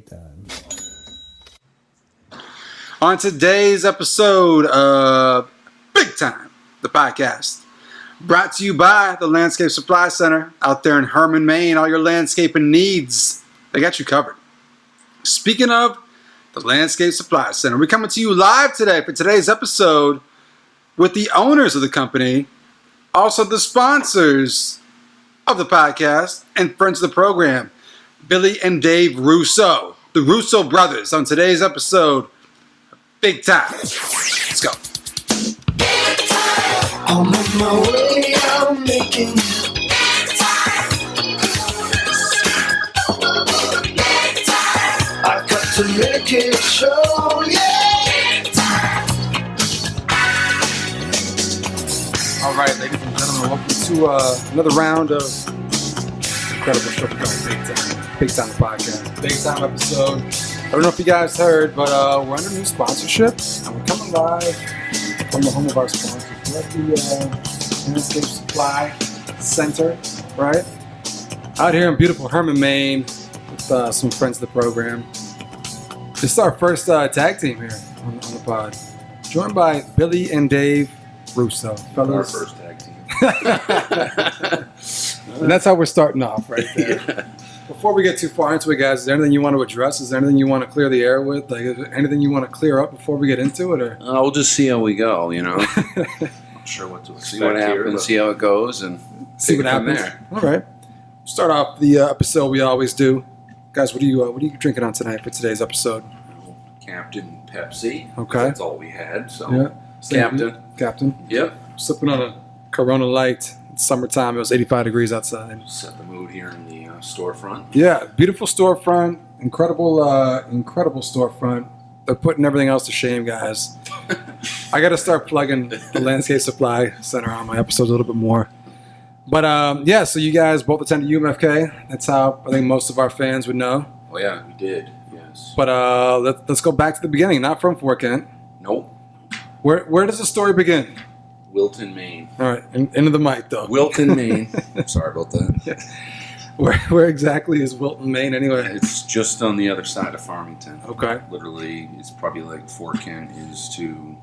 time. On today's episode of Big Time, the podcast, brought to you by the Landscape Supply Center out there in Herman, Maine. All your landscaping needs, they got you covered. Speaking of the Landscape Supply Center, we're coming to you live today for today's episode with the owners of the company, also the sponsors of the podcast, and friends of the program, Billy and Dave Russo, the Russo brothers, on today's episode, Big Time. Let's go. I'm on my way, I'm making it. I've got to make it show, yeah. All right, ladies and gentlemen, welcome to another round of incredible show called Big Time. Big Time the podcast. Big Time episode. I don't know if you guys heard, but we're under new sponsorship, and we're coming live from the home of our sponsors. We're at the Landscape Supply Center, right? Out here in beautiful Herman, Maine, with some friends of the program. This is our first tag team here on the pod. Joined by Billy and Dave Russo. Fellas. Our first tag team. And that's how we're starting off right there. Yeah. Before we get too far into it, guys, is there anything you want to address? Is there anything you want to clear the air with? Like, is there anything you want to clear up before we get into it? Or We'll just see how we go, you know. Not sure what to expect. See what happens, see how it goes, and see what happens. There. All right. Start off the episode we always do. Guys, what are you drinking on tonight for today's episode? Captain Pepsi. Okay. That's all we had. So Yeah. Captain. Yep. Sipping on a Corona Light. It's summertime. It was 85 degrees outside. Set the mood here in the storefront. Yeah, beautiful storefront. Incredible storefront. They're putting everything else to shame, guys. I got to start plugging the Landscape Supply Center on my episodes a little bit more. But yeah, so you guys both attended UMFK. That's how I think most of our fans would know. Oh yeah, we did. Yes. But let's go back to the beginning. Not from Fort Kent. Nope. Where does the story begin? Wilton, Maine. All right, into the mic though. Wilton, Maine. Sorry about that. Where exactly is Wilton, Maine anyway? It's just on the other side of Farmington. Okay. Literally, it's probably like Fort Kent is to,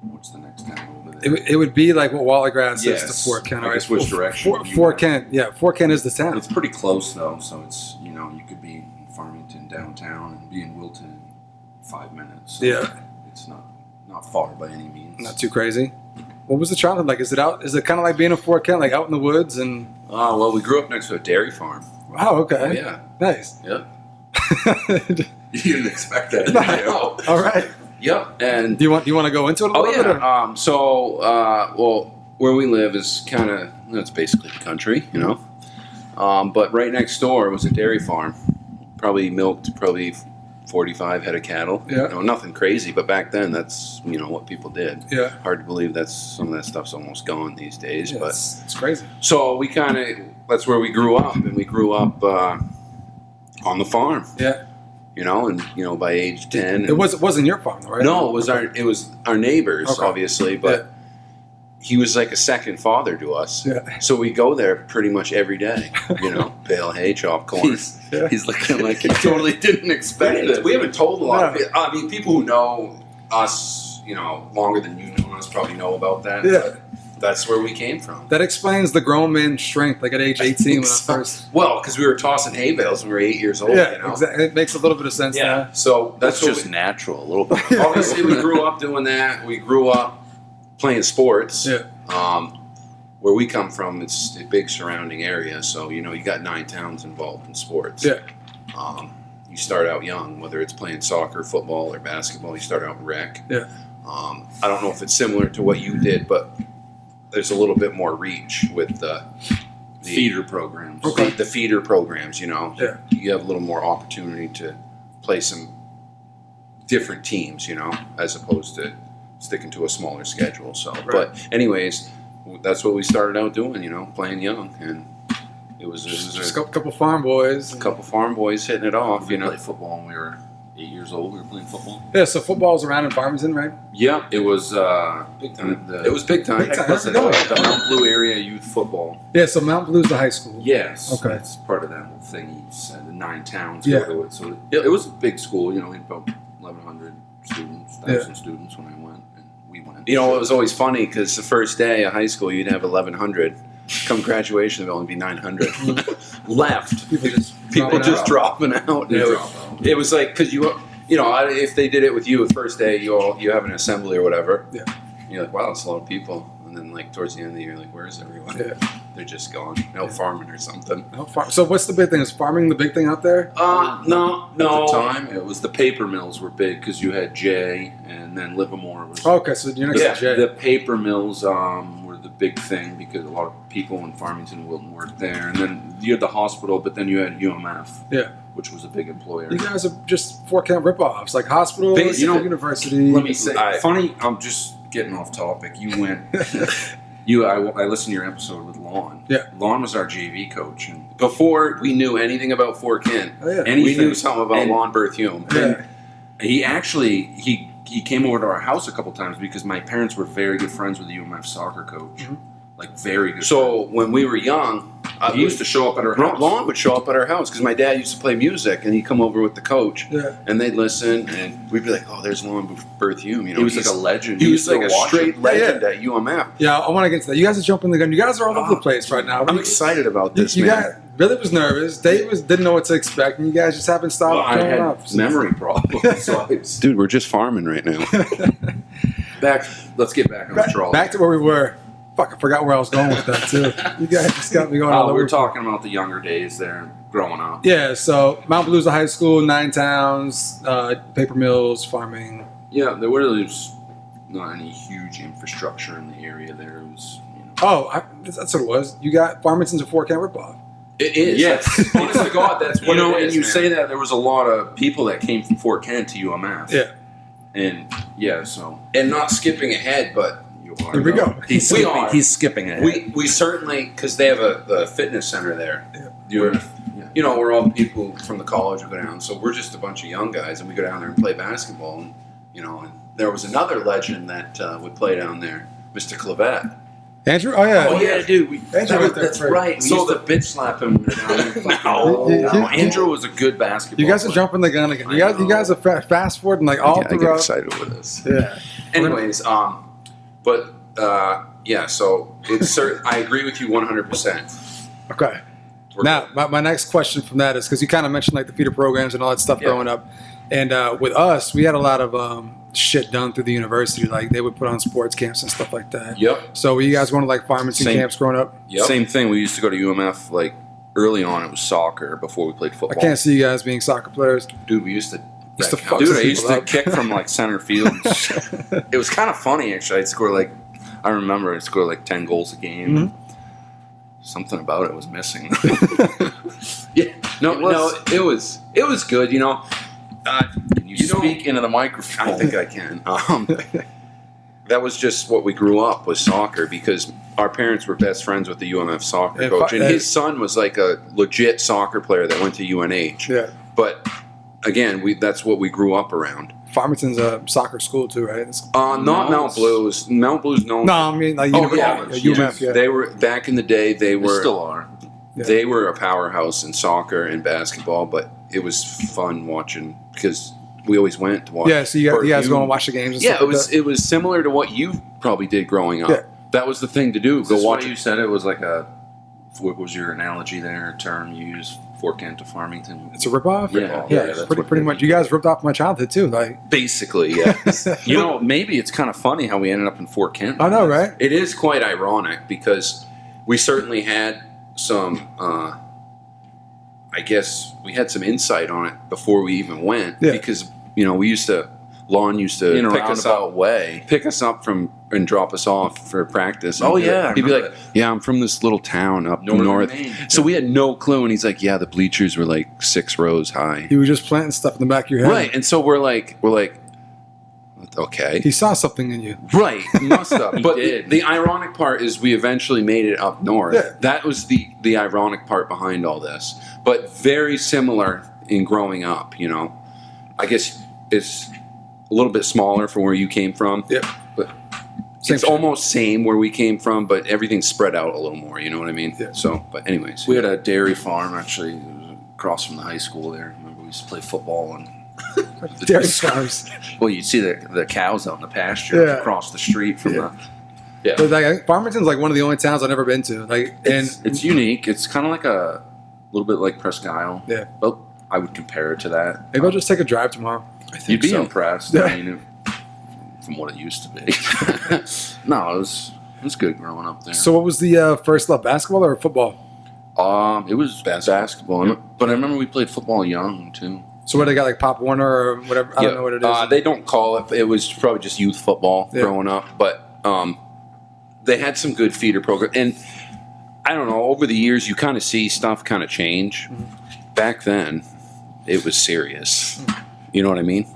what's the next town over there? It would be like what Wallagrass Yes. is to Fort Kent. I guess which direction? Fort Kent. Yeah, Fort Kent is the town. It's pretty close though, so it's, you know, you could be in Farmington downtown and be in Wilton in 5 minutes. So Yeah. it's not far by any means. Not too crazy. What was the childhood like? Is it kind of like being in Fort Kent, like out in the woods and? Oh well, we grew up next to a dairy farm. Wow. Okay. Oh, yeah. Nice. Yep. You didn't expect that, did you? No. All right. Yep. And Do you want to go into it a little bit? Or? Well, where we live is kind of, it's basically the country, you know. But right next door was a dairy farm. Probably milked 45 head of cattle. Yeah. You know, nothing crazy, but back then that's, you know, what people did. Yeah. Hard to believe some of that stuff's almost gone these days. Yeah, but it's crazy. so we that's where we grew up, and we grew up on the farm. Yeah. You know, and you know, by age 10. It wasn't your farm, though, right? No, it was our neighbors, Okay. obviously, but he was like a second father to us. Yeah. So we go there pretty much every day. You know, bale hay, chop corn. He's looking like he totally didn't expect it. We haven't told a lot of No. it. I mean, people who know us, you know, longer than you know us probably know about that. Yeah. But that's where we came from. That explains the grown man's strength. Like at age 18 when I first. Well, because we were tossing hay bales when we were 8 years old. Yeah, you know? exactly. It makes a little bit of sense now. So That's what just natural, a little bit. obviously we grew up doing that. We grew up playing sports. Yeah. Where we come from, it's a big surrounding area, so you know you got 9 towns involved in sports. Yeah. You start out young, whether it's playing soccer, football, or basketball. You start out in rec. Yeah. I don't know if it's similar to what you did, but there's a little bit more reach with the Feeder programs. Okay. The feeder programs. You know, Yeah. you have a little more opportunity to play some different teams. You know, as opposed to sticking to a smaller schedule. So, Right. but anyways, that's what we started out doing. You know, playing young, and it was Just a a couple farm boys. couple farm boys hitting it off. We You know, played football when we were 8 years old. We were playing football. Yeah, so football's around in Farmington, right? yeah, it was Big time. it was big time. Big time. Because of How's it the going? Mount Blue area youth football. Yeah, so Mount Blue's the high school. Yes, Okay. that's part of that whole thing. He said the 9 towns Yeah. go to it. So it was a big school. You know, we had about 1,100 students, 1,000 students when I went, and we went. You know, it was always funny because the first day of high school, you'd have 1,100. Come graduation, there'll only be 900 left. People just dropping out. They And drop out. it was like because you know, if they did it with you the first day, you have an assembly or whatever. Yeah. And you're like, wow, that's a lot of people. And then like towards the end of the year, like, where's everyone? Yeah. They're just gone, out farming or something. No, so what's the big thing? Is farming the big thing out there? No. At the time, it was the paper mills were big because you had Jay, and then Livermore was. Okay, so you're next Yeah, to Jay. The paper mills were the big thing because a lot of people in Farmington and Wilton worked there, and then you had the hospital, but then you had UMF, Yeah. which was a big employer. You guys are just Fort Kent ripoffs, like hospital, Basically, university. Let me say, I- funny. I'm just getting off topic. You went. I listened to your episode with Lon. Yeah. Lon was our JV coach, and Before we knew anything about Fort Kent, Oh, yeah. we anything. knew something about And- Lon Berthume. Yeah. he actually he came over to our house a couple times because my parents were very good friends with the UMF soccer coach, like very good. So when we were young, he used to show up at our house. Lon would show up at our house because my dad used to play music, and he'd come over with the coach, Yeah. and they'd listen, and we'd be like, "Oh, there's Lon Berthume." You know, He was he's- like a legend. He We was used to like a go watch straight him. legend at UMF. Yeah, I want to get to that. You guys are jumping the gun. You guys are all over the place right now. I'm excited about this, You man. got Billy was nervous. Dave didn't know what to expect, and you guys just haven't stopped Well, I showing had up. memory problems. So Dude, we're just farming right now. let's get back on the trolley. Back to where we were. Fuck, I forgot where I was going with that too. You guys just got me going all We over. were talking about the younger days there, growing up. Yeah, so Mount Blue's a high school, 9 towns, paper mills, farming. Yeah, there was not any huge infrastructure in the area there. It was, you know. Oh, that's what it was. You got Farmington's a Fort Kent ripoff. It is. Yes, honest to God, that's what You know, it is. and You man. say that there was a lot of people that came from Fort Kent to UMF. Yeah. And yeah, so And not skipping ahead, but you are. Here we go. He's We skipping, are. he's skipping it. we certainly, because they have the fitness center there. You're, You know, we're all people from the college who go down, so we're just a bunch of young guys, and we go down there and play basketball. And you know, and there was another legend that would play down there, Mr. Clavette. Andrew? Oh, yeah. Oh yeah, dude. Andrew right there, that's right. right. We So used to bitch slap him. No. You- Andrew was a good basketball You guys are player. jumping the gun again. I You know. guys are fast forwarding like all I get throughout. excited with this. Yeah. Anyways, yeah. So it's I agree with you 100%. Okay. Now, my next question from that is because you kind of mentioned like the feeder programs and all that stuff Yeah. growing up. And with us, we had a lot of shit done through the university. Like they would put on sports camps and stuff like that. Yep. So were you guys going to like Farmington Same. camps growing up? Yep. Same thing. We used to go to UMF like early on. It was soccer before we played I football. can't see you guys being soccer players. Dude, we used to. Used to fuck Dude, some I used people to up. kick from like center field. It was kind of funny actually. I'd score like, I remember I'd score like 10 goals a game. Mhm. Something about it was missing. Yeah. No, it was good. You know, Can you, You know- speak into the microphone? I think I can. That was just what we grew up was soccer because our parents were best friends with the UMF soccer And coach, fu- and his son was like a legit soccer player that went to UNH. Yeah. But again, that's what we grew up around. Farmington's a soccer school too, right? It's- Not No, Mount Blues. Mount Blues known. no, I mean like Oh, university, yeah. UMF. Yeah. They were back in the day. They They were still are. Yeah. They were a powerhouse in soccer and basketball, but it was fun watching because we always went to watch. Yeah, so you guys Berthume. go and watch the games and Yeah, stuff it like was that? it was similar to what you probably did growing up. Yeah. That was the thing to do. Is Go this watch what you said it was like a. What was your analogy there? Term you used? Fort Kent to Farmington. It's a ripoff? Yeah, Yeah, that's pretty, what pretty they much. do. You guys ripped off my childhood too. Like, Basically, yeah. You know, maybe it's kind of funny how we ended up in Fort Kent. I know, right? It is quite ironic because we certainly had some. I guess we had some insight on it before we even went Yeah. because Lon used to In a pick us up. roundabout way. Pick us up and drop us off for practice. Oh, And yeah, I he'd be remember like, "Yeah, I'm from this little town up Northern north." Maine. So we had no clue, and he's like, "Yeah, the bleachers were like 6 rows high." He was just planting stuff in the back of your head. Right, and so we're like, okay, He saw something in you. right, he must have. He But did. the ironic part is we eventually made it up north. Yeah. That was the ironic part behind all this. But very similar in growing up. You know, I guess it's a little bit smaller from where you came from. Yep. But Same it's shit. almost same where we came from, but everything's spread out a little more. You know what I mean? Yeah. So, but anyways, We had a dairy farm actually. across from the high school there. Remember, we used to play football and. Dairy farms. Well, you'd see the cows out in the pasture across the street from the. Yeah, But like, I think Farmington's like one of the only towns I've never been to. Like, and it's unique. It's kind of like a little bit like Presque Isle. Yeah. But I would compare it to that. maybe I'll just take a drive tomorrow. I think you'd be so. impressed. Yeah. I mean, from what it used to be. No, it was good growing up there. So, what was the first love, basketball or football? It was basketball. Yeah. But I remember we played football young too. So, what they got, like Pop Warner or whatever? I don't know what it is. They don't call it. It was probably just youth football growing up. But they had some good feeder program. And I don't know, over the years, you kind of see stuff kind of change. Mm-hmm. Back then, it was serious. You know what I mean?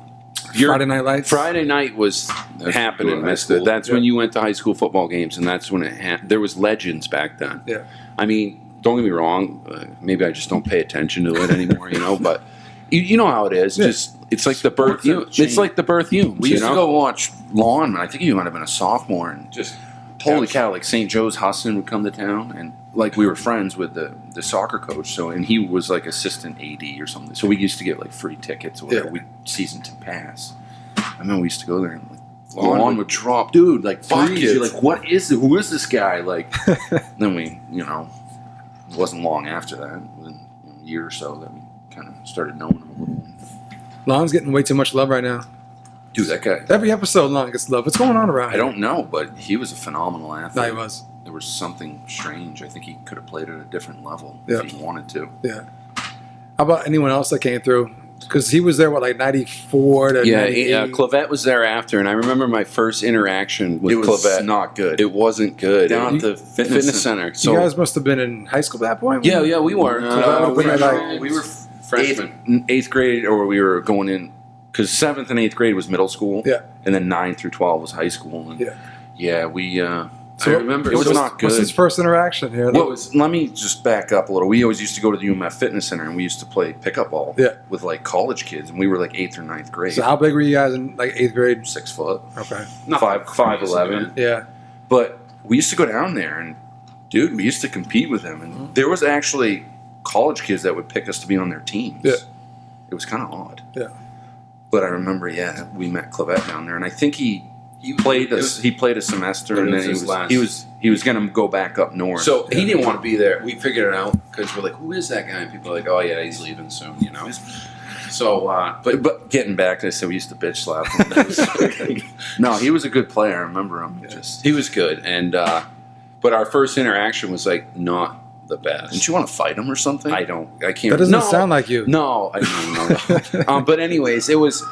Friday Night Lights. Friday night was happening. That's when you went to high school football games, and that's when there was legends back then. Yeah. I mean, don't get me wrong. Maybe I just don't pay attention to it anymore, but you know how it is. Yeah. Just it's like the birth. It's like the birth Humes. We used to go watch Lawn. I think you might have been a sophomore, and Just holy cow! Like St. Joe's Husson would come to town, and like we were friends with the soccer coach. So and he was like assistant AD or something. So we used to get like free tickets or whatever. Yeah. We season to pass. I remember we used to go there and like Lawn would drop, dude. Like Fuck threes. it. You're like, what is it? Who is this guy? Like then we, it wasn't long after that, within a year or so, that we kind of started knowing him a little. Lon's getting way too much love right now. Dude, that guy. Every episode, Lon gets love. What's going on around I here? don't know, but he was a phenomenal athlete. No, he was. There was something strange. I think he could have played at a different level Yeah. if he wanted to. Yeah. How about anyone else that came through? Because he was there, what, like 94 to 98? Clavette was there after, and I remember my first interaction with Clavette. not good. It wasn't good. Down It- at the fitness center. So You guys must have been in high school at that point? yeah, we were. We were freshmen. Eighth grade, or we were going in because 7th and 8th grade was middle school. Yeah. and then 9 through 12 was high school. And we. So I remember it was not What's good. his first interaction here? Let me just back up a little. We always used to go to the UMF Fitness Center, and we used to play pickup ball with like college kids, and we were like 8th or 9th grade. So how big were you guys in like 8th grade? 6 foot, Okay. Not 5'11". Yeah. But we used to go down there, and dude, we used to compete with him, and there was actually college kids that would pick us to be on their teams. Yeah. It was kind of odd. Yeah. But I remember, we met Clavette down there, and I think he played a semester, But and it then was he his was last. he was going to go back up north. So he didn't want to be there. We figured it out because we're like, who is that guy? And people are like, oh yeah, he's leaving soon, So, But getting back to this, so we used to bitch slap him. No, he was a good player. I remember him. Just he was good, and but our first interaction was like not the best. didn't you want to fight him or something? I can't. That doesn't No. sound like you. No, I don't know. But anyways, it was,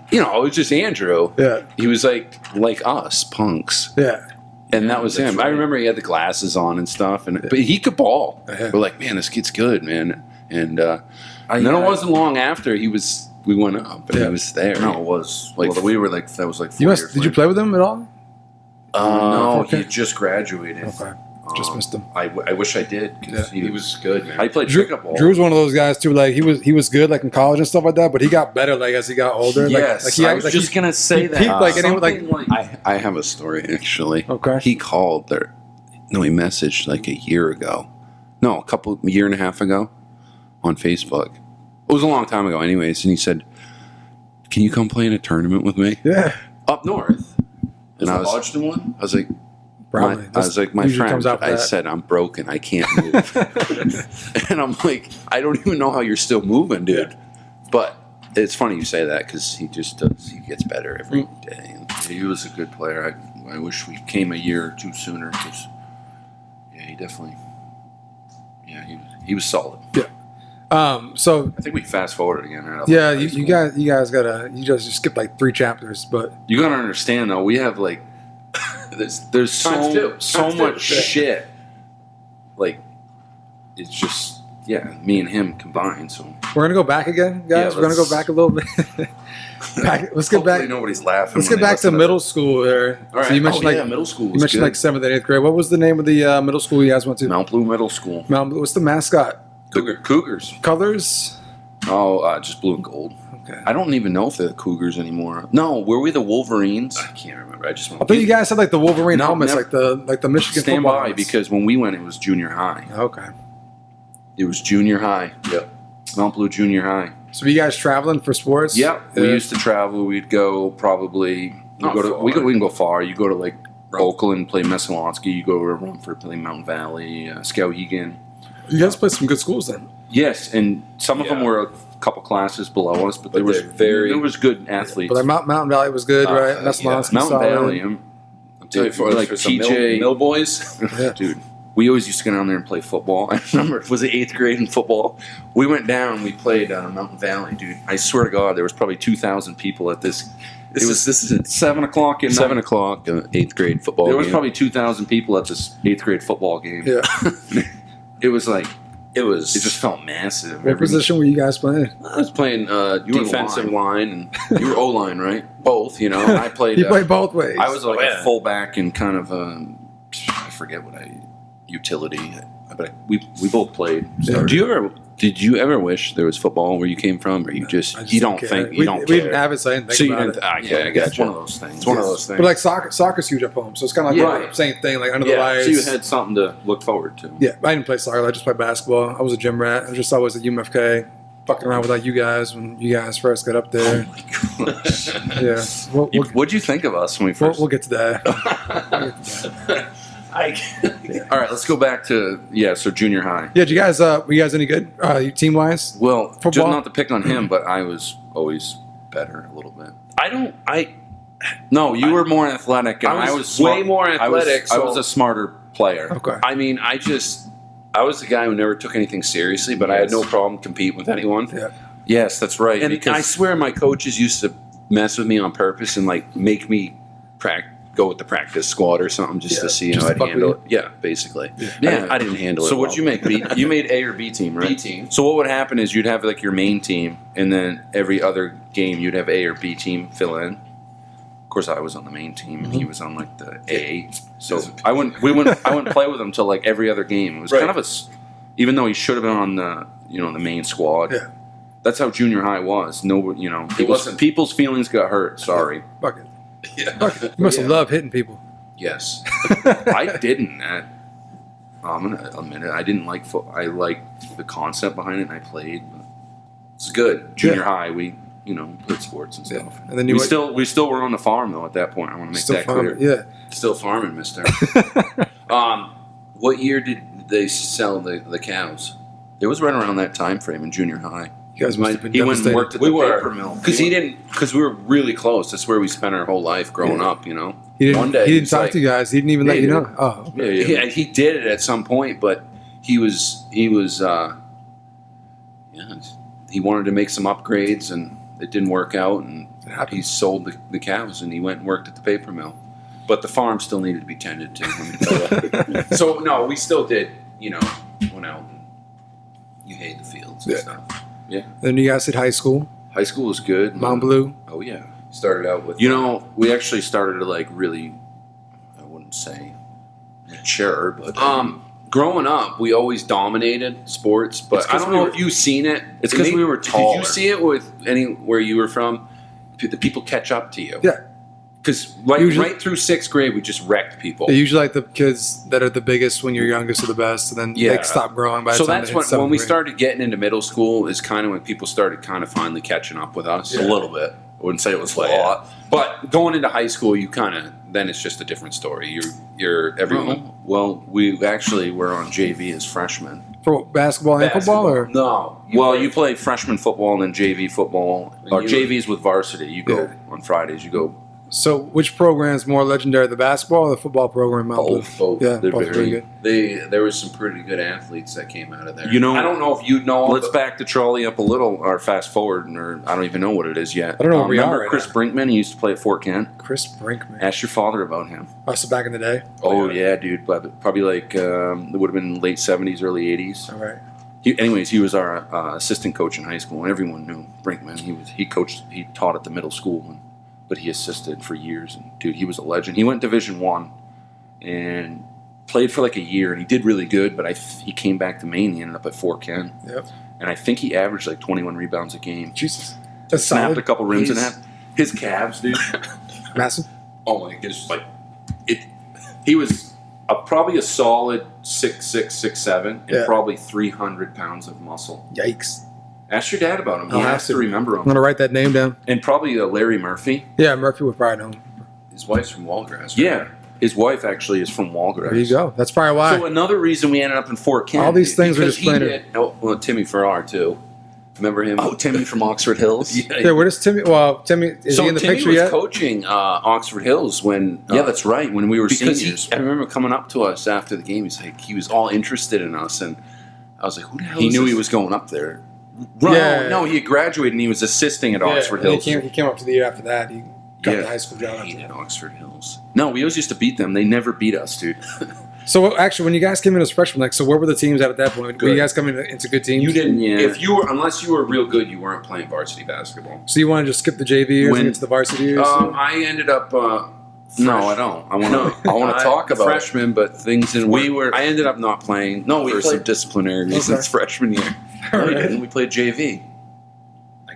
it was just Andrew. Yeah. He was like us, punks. Yeah. And that was That's him. I right. remember he had the glasses on and stuff, but he could ball. Yeah. We're like, man, this kid's good, man. And then it wasn't long after we went up and he was there. No, it was Like, we were like that was like 4 You years. must, did you play with him at all? No, okay. he had just graduated. Okay. Just missed him. I wish I did because he was good, man. I played Drew, pickup ball. Drew's one of those guys too. Like he was good like in college and stuff like that, but he got better like as he got older. Yes, like he, I was like, just gonna say he that. peaked like anyone like. I have a story actually. Okay. He called there. No, he messaged like a year ago. No, year and a half ago on Facebook. It was a long time ago, anyways. And he said, "Can you come play in a tournament with me Yeah. up north?" And I was Hodgson one. like, Probably. I was like, my Usually friend, comes out for I that. said, I'm broken. I can't move. And I'm like, I don't even know how you're still moving, dude. But it's funny you say that because he just does. He gets better every day. And He was a good player. I wish we came a year or two sooner because he definitely. Yeah, he was solid. So I think we fast forwarded again. Right yeah, you guys gotta you just skipped like 3 chapters, but You gotta understand though, we have like there's Times two. so Times two. much shit. Like it's just me and him combined. So we're gonna go back again, guys. Yeah, We're gonna go let's- back a little bit. Let's get back. nobody's laughing. Let's when get they back to listen middle school there. All right. So you mentioned middle school. you mentioned like 7th and 8th grade. What was the name of the middle school you guys went to? Mount Blue Middle School. Mount Blue. What's the mascot? Cougars. Colors? Oh, just blue and gold. Okay. I don't even know if they're the Cougars anymore. No, were we the Wolverines? I can't remember. I just I want. thought you guys had like the Wolverine No, helmets, never. like the Michigan Stand football by helmets. because when we went, it was junior high. Okay. It was junior high. Yep. Mount Blue Junior High. So were you guys traveling for sports? Yep. We used to travel. We'd go probably. We can go far. You go to like Oakland, play Messalonskee. You go to Rumford, play Mountain Valley, Skowhegan. You guys played some good schools then. Yes, and some of them were a couple classes below us, but there was good athletes. But like Mountain Valley was good, right? Messalonskee, Mountain Valley. I'm telling you, for like TJ Mill boys. Yeah. Dude, we always used to go down there and play football. I remember, was it 8th grade in football? We went down, we played Mountain Valley, dude. I swear to God, there was probably 2,000 people at this. This is at 7 o'clock at 7 night. o'clock, 8th grade football. There was game. probably 2,000 people at this 8th grade football game. Yeah. It was like, it just felt massive. What position were you guys playing? I was playing were defensive line, and you were O-line, right? Both, you know. I played. You played both ways. I was like a fullback and kind of I forget utility, but we both played. So. Did you ever wish there was football where you came from, or you we don't care? We didn't have it, so I didn't think about it. Okay, I got It's you. one of those things. It's one of those things. But like soccer's huge at home, so it's kind of like the same thing, like under the lights. So you had something to look forward to. Yeah, I didn't play soccer. I just played basketball. I was a gym rat. I was just always at UMFK, fucking around with like you guys when you guys first got up there. Oh my gosh. Yeah, What'd you think of us when we first? we'll get to that. All right, let's go back to so junior high. Yeah, did you guys were you guys any good team wise? Well, Football? just not to pick on him, but I was always better a little bit. No, you were more athletic, and I was way more athletic. I was a smarter player. Okay. I mean, I was the guy who never took anything seriously, but I had no problem competing with anyone. Yeah. Yes, that's right. And Because- I swear my coaches used to mess with me on purpose and like make me go with the practice squad or something just to see just how to I'd fuck handle with it. Yeah, basically. Yeah. I didn't handle it. So well. what'd you make? You made A or B team, right? B team. So what would happen is you'd have like your main team, and then every other game you'd have A or B team fill in. Of course, I was on the main team, and he was on like the A. So I wouldn't play with him till like every other game. It was kind of even though he should have been on the the main squad. Yeah. That's how junior high was. People's feelings got hurt. Sorry. Fuck it. Yeah. You must have loved hitting people. Yes. I didn't. I'm gonna admit it. I didn't like I liked the concept behind it, and I played. But it's good. Junior high, we played sports and stuff. And then we still were on the farm though at that point. I want to make that clear. Yeah. Still farming, mister. What year did they sell the cows? It was right around that time frame in junior high. You guys must have been He went and devastated. worked at the paper mill because we were really close. That's where we spent our whole life growing up. He didn't, One day he he didn't was talk like- to you guys. He didn't even let Yeah, you he know. Oh, okay. Yeah, he did it at some point, but he wanted to make some upgrades, and it didn't work out, and It happened. he sold the cows, and he went and worked at the paper mill. But the farm still needed to be tended to. Let me tell you. So no, we still did. Went out and you hayed the fields and stuff. Yeah, Then you guys did high school, high school was good. Mount Blue. Oh yeah. Started out with We actually started to like really, I wouldn't say mature, but growing up, we always dominated sports. But I don't know if you've seen it. It's because we were tall. Did you see it with where you were from? The people catch up to you. Yeah. Because Usually- right through 6th grade, we just wrecked people. They're usually like the kids that are the biggest when you're youngest are the best, and then they stop growing by the So time that's they hit when seventh we grade. started getting into middle school is kind of when people started kind of finally catching up with us. a little bit. I wouldn't say it was a lot, but going into high school, you then it's just a different story. You're everyone. Well, we actually were on JV as freshmen. For what, basketball and football, or No, you play freshman football and then JV football, or JV's with varsity. You go on Fridays. You go so which program is more legendary, the basketball or the football program? Mount Blue? both. Yeah, They're both very pretty good. There was some pretty good athletes that came out of there. I don't know if you know. Let's back the trolley up a little, or fast forward, or I don't even know what it is yet. I don't know where we remember are right Chris now. Brinkman? He used to play at Fort Kent. Chris Brinkman. Ask your father about him. So back in the day. Oh yeah, dude. Probably like it would have been late 70s, early 80s. All right. He was our assistant coach in high school, and everyone knew Brinkman. He taught at the middle school, but he assisted for years. And dude, he was a legend. He went Division I and played for like a year, and he did really good. But he came back to Maine. He ended up at Fort Kent, Yep. and I think he averaged like 21 rebounds a game. Jesus. That's Snapped solid. a couple rims in that. His calves, dude. Massive. Oh my goodness! He was Probably a solid 6'6", 6'7", and Yeah. probably 300 pounds of muscle. Yikes. Ask your dad about him. He I'll have has to to. remember I'm him. going to write that name down. And probably Larry Murphy. Yeah, Murphy would probably know him. His wife's from Walgrass. Right? Yeah, his wife actually is from Walgrass. There you go. That's probably why. So another reason we ended up in Fort Kent. All these things are Because just he playing. did. Oh, well, Timmy Farrar too. Remember him? Oh, Timmy from Oxford Hills. Yeah, where does Timmy? Well, Timmy is so he in the Timmy picture was yet? coaching Oxford Hills when. Yeah, that's right. When we were Because seniors. I remember coming up to us after the game. He's like, he was all interested in us, and I was like, "Who the hell?" He is knew this? he was going up there. Yeah. No, he had graduated and he was assisting at Oxford Hills. He came up to the year after that. He got Yeah. the high school job. I After hated that. Oxford Hills. No, we always used to beat them. They never beat us, dude. So actually, when you guys came in as freshmen, like, so where were the teams at that point? Were Good. you guys coming into good teams? You didn't. Yeah. If you were, unless you were real good, you weren't playing varsity basketball. So you want to just skip the JV years When- and get to the varsity years? I ended up. No, I don't. I want to. I want to talk about freshman, but things didn't We work. were- I ended up not playing. No, we for played- some disciplinary reasons freshman year. No, Alright. you didn't. We played JV.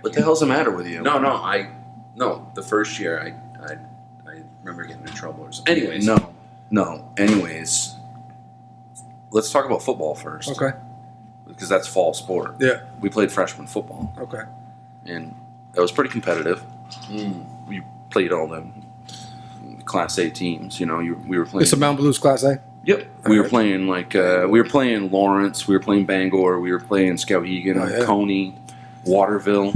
What the hell's the matter with you? No. The first year I remember getting in trouble or something. Anyways, No. Anyways, let's talk about football first. Okay. Because that's fall sport. Yeah. We played freshman football, Okay. and that was pretty competitive. We played all the Class A teams. You know, we were playing. It's a Mount Blues Class A. Yep. We were Alright. playing we were playing Lawrence, we were playing Bangor, we were playing Skowhegan, Oh, yeah. Coney, Waterville.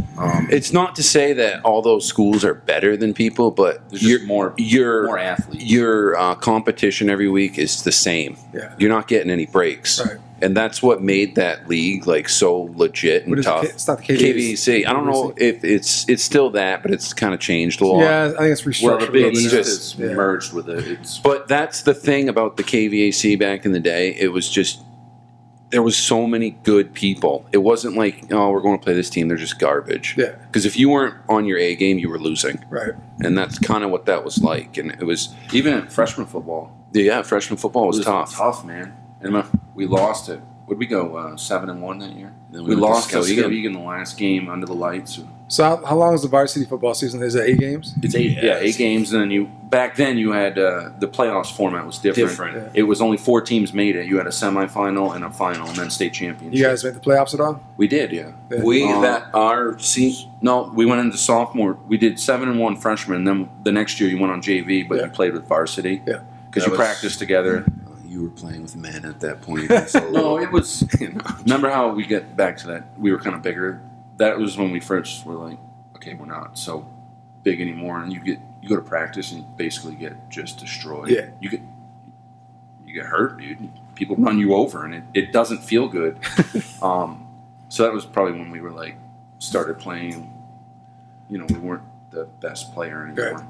it's not to say that all those schools are better than people, but There's just more your athletes. your competition every week is the same. Yeah. You're not getting any breaks, Right. and that's what made that league like so legit and What is tough. it? It's not the KVC. KVC. I don't know if it's still that, but it's kind of changed a lot. Yeah, I think it's restructured. Well, the a Big little East bit. East is Yeah. merged with it. It's But that's the thing about the KVAC back in the day. It was just there was so many good people. It wasn't like, oh, we're going to play this team. They're just garbage. Yeah. Because if you weren't on your A game, you were losing, Right. and that's kind of what that was like. And it was, even in freshman football. yeah, freshman football was It tough. Tough, man. And we lost it. Would we go 7-1 that year? Then We went to lost to Skowhegan. Skowhegan the last game under the lights. So how long is the varsity football season? Is it 8 games? It's eight games, and then back then you had the playoffs format was different. Yeah. It was only 4 teams made it. You had a semifinal and a final, and then state championship. You guys made the playoffs at all? We did, yeah. Yeah. No, we went into sophomore. We did 7-1 freshman, and then the next year you went on JV, but Yeah. you played with varsity. Yeah. because That you was- practiced together. You were playing with men at that point. So, No, it was. Remember how we get back to that? We were kind of bigger. That was when we first were like, okay, we're not so big anymore, and you go to practice and you basically get just destroyed. Yeah. You get hurt, dude. People run you over, and it doesn't feel good. So that was probably when we were like started playing. You know, we weren't the best player anymore.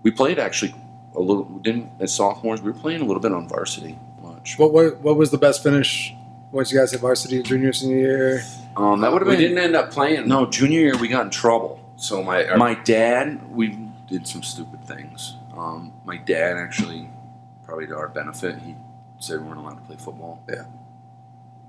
We played actually a little. Didn't as sophomores we were playing a little bit on varsity. Much. What was the best finish once you guys hit varsity, junior, senior year? That would have we been. didn't end up playing. No, junior year we got in trouble. So My dad, we did some stupid things. My dad actually, probably to our benefit, he said we weren't allowed to play football. Yeah.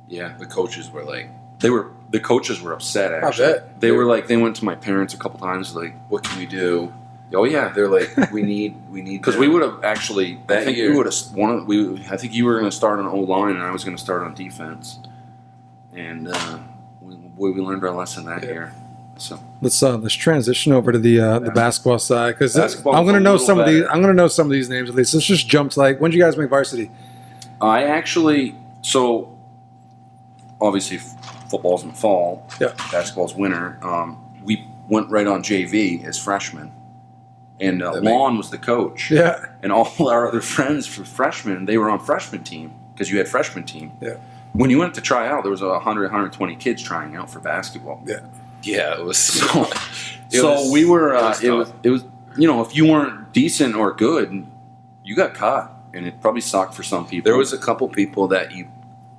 Yeah, the coaches were like, the coaches were upset. I Actually, bet. they were like, they went to my parents a couple times, like, "What can we do?" oh yeah, They're like, "We need because we would have actually. I That think year. we would have. I think you were going to start on O line, and I was going to start on defense. And we learned our lesson that Yeah. year. So Let's transition over to the basketball side because Basketball's I'm gonna a know little some of these. better. I'm gonna know some of these names at least. Let's just jump to like when did you guys make varsity? I actually obviously football's in the fall. Yeah. Basketball's winter. We went right on JV as freshmen, and That Lon was the coach. Yeah, And all our other friends for freshmen, they were on freshman team because you had freshman team. Yeah. When you went to try out, there was 120 kids trying out for basketball. yeah. Yeah, it was. So we were. It was. You know, if you weren't decent or good, you got caught, and it probably sucked for some people. There was a couple people that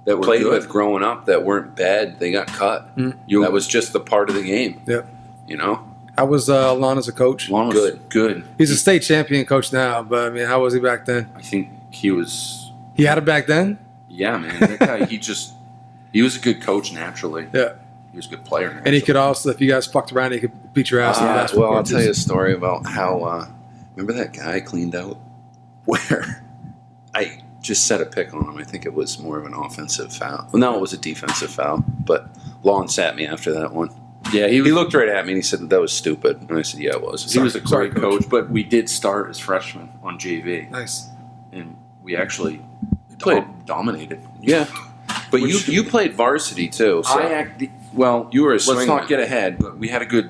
that were played good. with growing up that weren't bad. They got cut. You- That was just the part of the game. Yeah. You know, How was Lon as a coach? Lon was Good. Good. He's a state champion coach now, but I mean, how was he back then? I think he was. He had it back then. Yeah, man. That guy. He was a good coach naturally. Yeah, He was a good player. and he could also, if you guys fucked around, he could beat your ass. in the well, basketball I'll tell you a courts. story about how. Remember that guy cleaned out? Where? I just set a pick on him. I think it was more of an offensive foul. Well, no, it was a defensive foul. But Lon sat me after that one. Yeah, He looked right at me and he said that was stupid. And I said, yeah, it was. he was a Sorry, great coach, but we did start as freshmen on JV, Nice. and we actually Played. dominated. Yeah. But Which- you played varsity too. So You were a let's swinger. not get ahead, but we had a good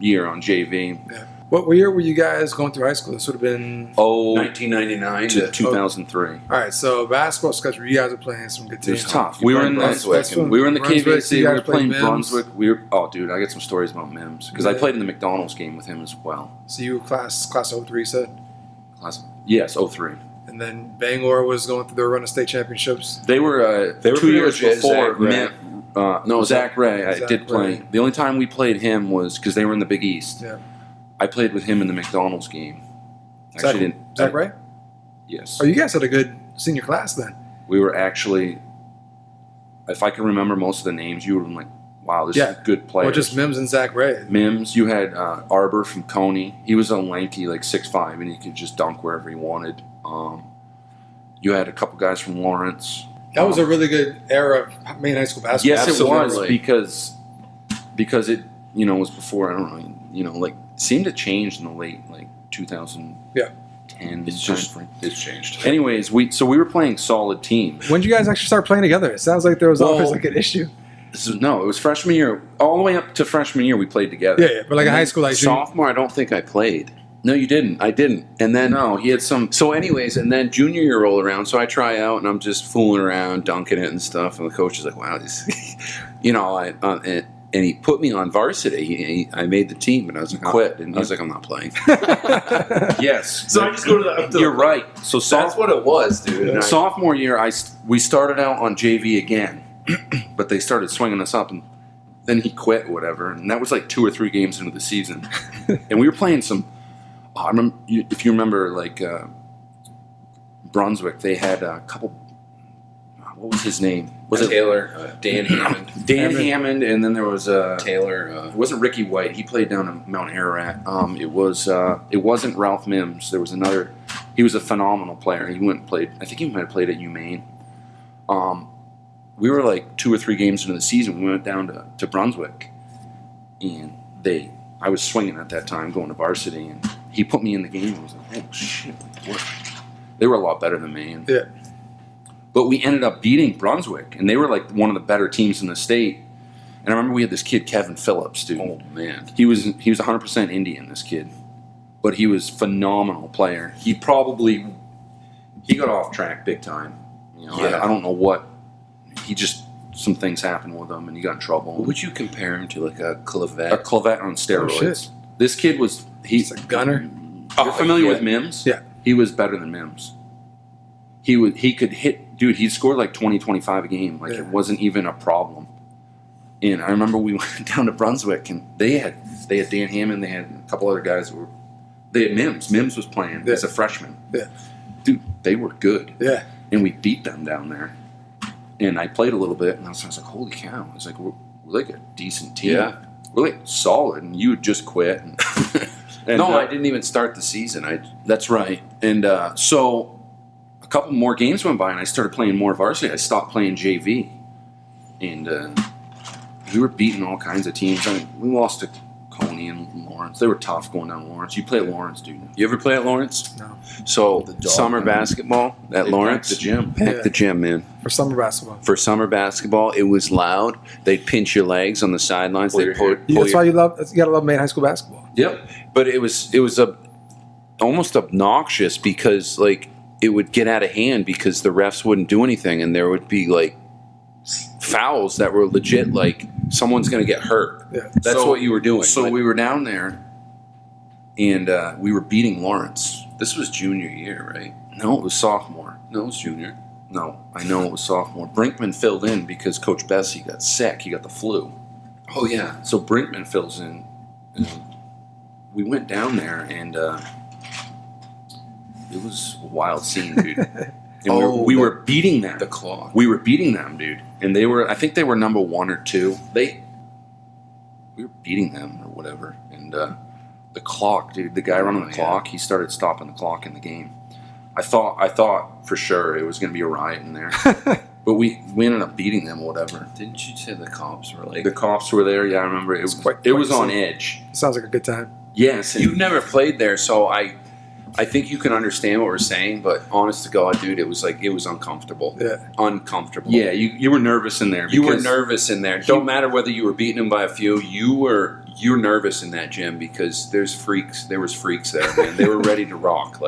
year on JV. Yeah. What year were you guys going through high school? This would have been. 1999 To to 2003. All right, so basketball schedule. You guys are playing some good It was teams. tough. We were played in Brunswick. that's fun. We were in the Brunswick, KVC. you We guys were playing played Mims. Brunswick. Dude, I got some stories about Mims because I Yeah. played in the McDonald's game with him as well. So you were class 03, said, Yes, 03. and then Bangor was going through their run of state championships. They were They were 2 pretty years legit, before. Zach Ray. No, Zach Ray. I Zach did play. Ray. The only time we played him was because they were in the Big East. Yeah. I played with him in the McDonald's game. Zach, Zach Ray? Yes. Oh, you guys had a good senior class then. We were actually, if I can remember most of the names, you would have been like, wow, this Yeah. is good players. Well, just Mims and Zach Ray. Mims, you had Arbor from Coney. He was a lanky, like 6'5", and he could just dunk wherever he wanted. You had a couple guys from Lawrence. That was a really good era of Maine high school basketball. Yes, it was Absolutely. because it was before, I don't know, like seemed to change in the late 2010 It's just timeframe. it's changed. Anyways, we were playing solid teams. When did you guys actually start playing together? It sounds like there was always Well- like an issue. It was freshman year, all the way up to freshman year. We played together. Yeah, but like in high school, like Sophomore, I don't think I played. No, you didn't. I didn't. And then No, he had some. So, anyways, and then junior year roll around, so I try out and I'm just fooling around, dunking it and stuff. And the coach is like, "Wow, this," and he put me on varsity. I made the team, and I was like, quit, didn't I was you? like, I'm not playing. Yes. So I just go to the. You're right. So That's what it was, dude. And sophomore year, we started out on JV again, but they started swinging us up, and then he quit or whatever. And that was like 2 or 3 games into the season, and we were playing some. I remember if you remember, like Brunswick, they had a couple. What was his name? Was it Taylor, Dan Hammond, Dan Hammond? And then there was Taylor. It wasn't Ricky White. He played down in Mount Ararat. It wasn't Ralph Mims. There was another. He was a phenomenal player. He went and played. I think he might have played at UMaine. We were like 2 or 3 games into the season. We went down to Brunswick, and I was swinging at that time, going to varsity, and he put me in the game. I was like, oh shit! What? They were a lot better than me. And, Yeah. but we ended up beating Brunswick, and they were like one of the better teams in the state. And I remember we had this kid, Kevin Phillips, dude. Oh man, He was 100% Indian, this kid, but he was a phenomenal player. He got off track big time. Yeah. I don't know what. Some things happened with him, and he got in trouble. what would you compare him to? Like a A Clavette? Clavette on steroids. shit. This kid was He's a gunner. You're familiar yeah. with Mims? Yeah. He was better than Mims. He could hit, dude, he scored like 20, 25 a game. Like Yeah. it wasn't even a problem. And I remember we went down to Brunswick, and they had Dan Hammond, they had a couple other guys they had Mims. Mims was playing Yeah. as a freshman. Yeah. Dude, they were good. Yeah. And we beat them down there. And I played a little bit, and I was like, holy cow. I was like, we're like a decent team. Yeah. We're like solid, and you had just quit. And, No, I didn't even start the season. That's right. And so a couple more games went by, and I started playing more varsity. I stopped playing JV. And we were beating all kinds of teams. I mean, we lost to Coney and Lawrence. They were tough going down Lawrence. You play at Lawrence, dude. You ever play at Lawrence? No. So dog, summer man. basketball at They Lawrence. packed the gym. Packed Yeah. the gym, man. For summer basketball. For summer basketball, it was loud. They'd pinch your legs on the sidelines. Pull They'd your pull, hair. pull That's your, why you gotta love Maine high school basketball. Yep. but it was almost obnoxious because like it would get out of hand because the refs wouldn't do anything, and there would be like fouls that were legit. Like someone's gonna get hurt. Yeah. That's So- what you were doing. So But- we were down there, and we were beating Lawrence. This was junior year, right? No, it was sophomore. No, it was junior. No, I know it was sophomore. Brinkman filled in because Coach Bessie got sick. He got the flu. Oh yeah. So Brinkman fills in. And we went down there, and it was a wild scene, dude. And we were beating them. The clock. We were beating them, dude. And I think they were number 1 or 2. We were beating them or whatever. And the clock, dude, the guy running the clock, he started stopping the clock in the game. I thought for sure it was going to be a riot in there. But we ended up beating them or whatever. Didn't you say the cops were like... The cops were there. Yeah, I remember. It was on edge. Sounds like a good time. Yes. And You've never played there, so I think you can understand what we're saying, but honest to God, dude, it was uncomfortable. Yeah. Uncomfortable. yeah, you were nervous in there. You were because nervous in there. Don't matter whether you were beating them by a few, you're nervous in that gym because there was freaks there, man. They were ready to rock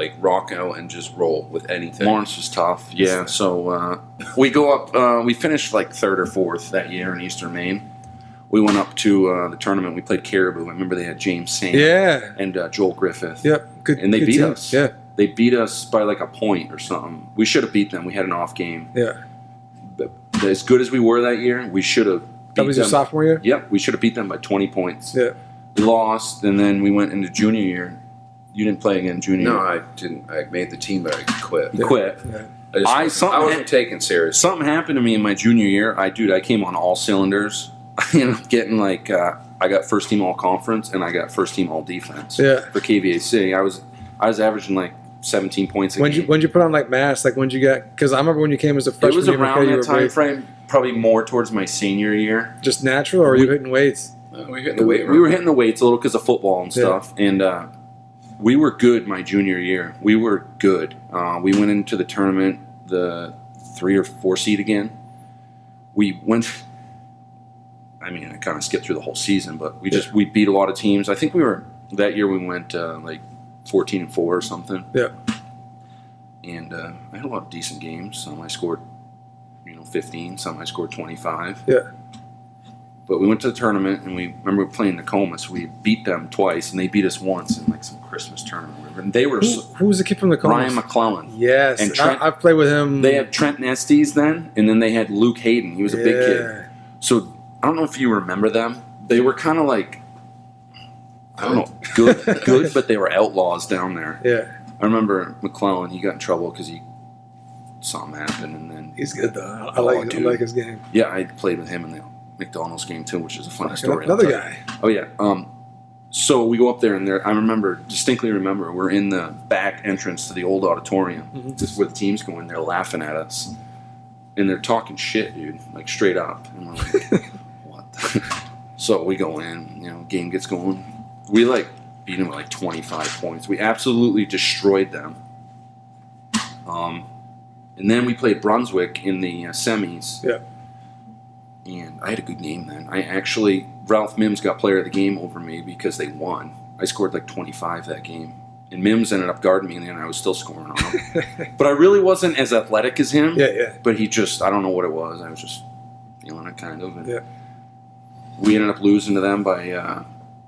out and just roll with anything. Lawrence was tough. Yeah. So we go up. We finished like 3rd or 4th that year in Eastern Maine. We went up to the tournament. We played Caribou. I remember they had James Sam and Joel Griffith. Yep. Good. And they good beat team. us. Yeah. They beat us by like a point or something. We should have beat them. We had an off game. Yeah. But as good as we were that year, we should have beat That was them. your sophomore year? Yep. We should have beat them by 20 points. Yeah. We lost, and then we went into junior year. You didn't play again junior No, year. I didn't. I made the team, but I quit. You quit. Yeah. I wasn't taken serious. Something happened to me in my junior year. I came on all cylinders. I ended up getting I got first team all conference and I got first team all defense. Yeah. For KVAC, I was averaging like 17 points a game. When'd you put on like mass? Like when'd you get? Because I remember when you came as a freshman. It was UMFK, around you that were time big. frame, probably more towards my senior year. Just natural, or were you hitting weights? We were hitting the weight room. We were hitting the weights a little because of football and stuff, and we were good my junior year. We were good. We went into the tournament, the 3 or 4 seed again. We went. I mean, I kind of skipped through the whole season, but we beat a lot of teams. I think that year we went like 14-4 or something. Yeah. And I had a lot of decent games. Some I scored, 15. Some I scored 25. Yeah. But we went to the tournament, and we remember playing Nokomis. We beat them twice, and they beat us once in like some Christmas tournament. And they were Who was the kid from the Comas? Ryan McClellan. Yes. And Trent, I've played with him. They had Trent Nestes then, and then they had Luke Hayden. He was a big kid. Yeah. So I don't know if you remember them. They were kind of like, I don't know, good, but they were outlaws down there. Yeah. I remember McClellan. He got in trouble because something happened, and then He's good though. I like his game. Yeah, I played with him in the McDonald's game too, which is a funny story. Another guy. Oh yeah. So we go up there, and I distinctly remember we're in the back entrance to the old auditorium. Mm-hmm. This is where the team's going. They're laughing at us, and they're talking shit, dude, like straight up. And we're like, what? So we go in. Game gets going. We beat them with like 25 points. We absolutely destroyed them. And then we played Brunswick in the semis. Yeah. And I had a good game then. Ralph Mims got player of the game over me because they won. I scored like 25 that game. And Mims ended up guarding me, and then I was still scoring on him. But I really wasn't as athletic as him. Yeah. But I don't know what it was. I was just feeling it kind of. And Yeah. we ended up losing to them by...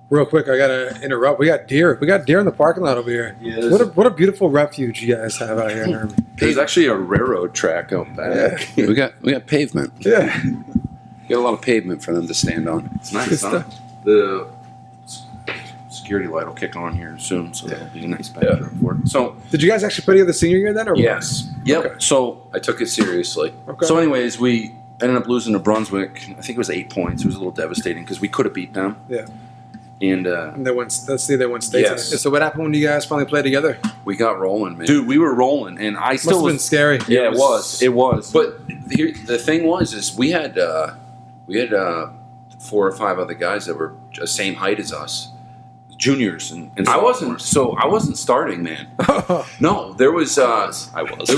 Real quick, I gotta interrupt. We got deer. We got deer in the parking lot over here. Yeah, what a beautiful refuge you guys have out here in Herman. There's actually a railroad track out back. Yeah. We got pavement. Yeah. We got a lot of pavement for them to stand on. It's nice, Good huh? stuff. The security light will kick on here soon, so that'll be a nice backdrop for it. So, Did you guys actually play together senior year then, or what? Yes. yep. Okay. So, I took it seriously. Okay. so anyways, we ended up losing to Brunswick. I think it was 8 points. It was a little devastating because we could have beat them. Yeah. And And they went. Let's see, they went states. Yes. So what happened when you guys finally played together? We got rolling, man. dude, we were rolling, and I Must still have been was. scary. Yeah, it was. But the thing was we had 4 or 5 other guys that were the same height as us, juniors and I wasn't starting, man. No, there was I was.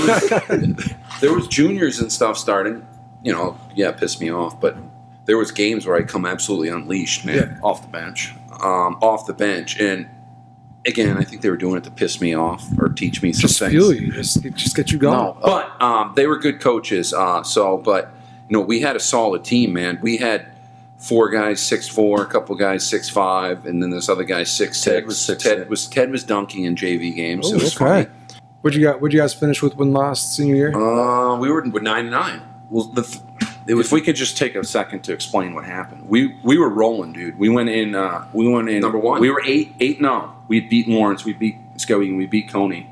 there was juniors and stuff starting. It pissed me off, but there was games where I come absolutely unleashed, man. Yeah. off the bench. Off the bench, and again, I think they were doing it to piss me off or teach me some Just things. fuel you. Just get you going. No, but they were good coaches. We had a solid team, man. We had 4 guys 6'4", a couple guys 6'5", and then this other guy 6'6". Ted was 6'6". Ted was dunking in JV games. Oh, It was okay. What'd you guys finish with win loss senior year? funny. We were with 9-9. Well, if we could just take a second to explain what happened, we were rolling, dude. We went in. Number 1. We were 8-0. We beat Lawrence. We beat Skowhegan. We beat Coney.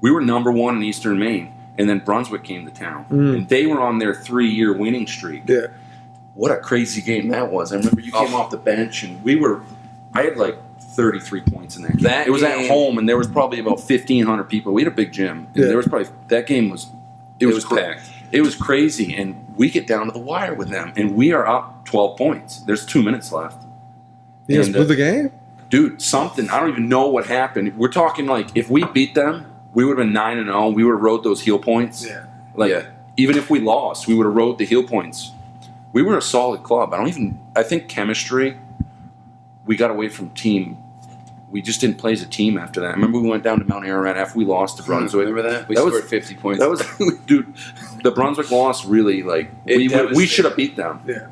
We were number 1 in Eastern Maine, and then Brunswick came to town, and they were on their 3-year winning streak. Yeah. What a crazy game that was! I remember you came off the bench, and I had like 33 points in that game. That It was at game- home, and there was probably about 1,500 people. We had a big gym. And Yeah. there was probably that game was It was packed. It was crazy, and we get down to the wire with them, and we are up 12 points. There's 2 minutes left. You guys And, blew the game? Dude, something, I don't even know what happened. We're talking like if we beat them, we would have been 9-0. We would have rode those heel points. Yeah. Like, Yeah. even if we lost, we would have rode the heel points. We were a solid club. I think chemistry, we got away from team. We just didn't play as a team after that. Remember we went down to Mount Ararat after we lost to Brunswick? Remember that? We That scored was- 50 points. That was, dude, the Brunswick loss really, like, It we devastated. should have beat them. Yeah.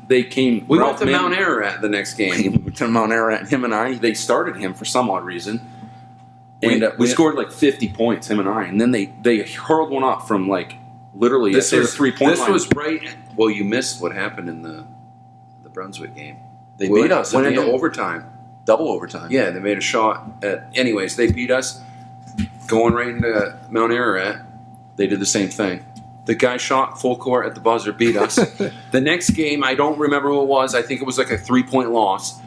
They came. we Ralph went to Min- Mount Ararat the next game. We went to Mount Ararat, and him and I, they started him for some odd reason. And we We- scored like 50 points, him and I. And then they hurled one up from like literally This at their was 3-point This line. was right. Well, you missed what happened in the Brunswick game. They We beat us. Went at the into end. overtime. Double overtime. Yeah, they made a shot. Anyways, they beat us. Going right into Mount Ararat. They did the same thing. The guy shot full court at the buzzer, beat us. The next game, I don't remember who it was. I think it was like a 3-point loss.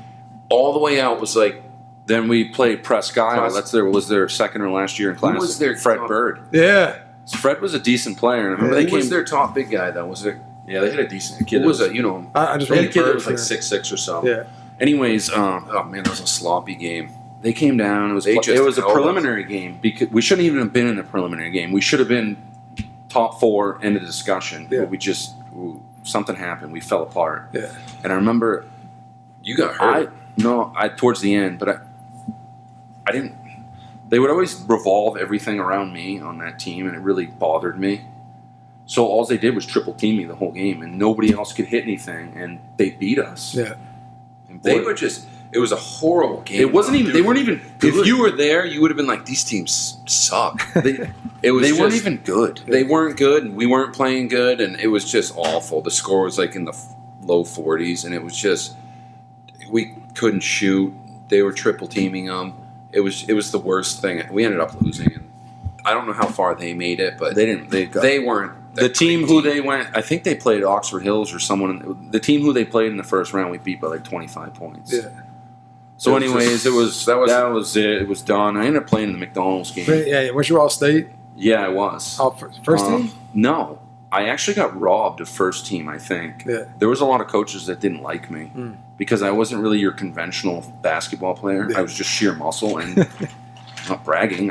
All the way out was like, Then we played Presque Isle. Pres- Was their second or last year in class. was their Fred top- Bird. Yeah. Fred was a decent player. And I remember Yeah. they who was came. their top big guy though? Was it? Yeah, they had a decent Who kid. was it? You know. I just They had a remember kid that Bird was like for- 6'6" or so. Yeah. Anyways, Oh man, that was a sloppy game. they came down. It was They just it was a held us. preliminary game because we shouldn't even have been in the preliminary game. We should have been top 4 in the discussion. Yeah. But we just something happened. We fell apart. Yeah. And I remember You got hurt. I towards the end, but I didn't. They would always revolve everything around me on that team, and it really bothered me. So all they did was triple team me the whole game, and nobody else could hit anything, and they beat us. Yeah. And They boy, were just. It was a horrible game. It wasn't even. They weren't even. Good. If you were there, you would have been like, "These teams suck." they It was. they weren't just- even good. They weren't good, and we weren't playing good, and it was just awful. The score was like in the low 40s, and it was just we couldn't shoot. They were triple teaming them. It was the worst thing. We ended up losing, and I don't know how far they made it, but They didn't. They weren't. The team who they went, I think they played Oxford Hills or someone. The team who they played in the first round, we beat by like 25 points. Yeah. So, It was anyways, just- that was it. It was done. I ended up playing in the McDonald's game. But, yeah. Weren't you all state? Yeah, I was. All first team? No, I actually got robbed of first team. I think Yeah. there was a lot of coaches that didn't like me because I wasn't really your conventional basketball player. Yeah. I was just sheer muscle and I'm not bragging.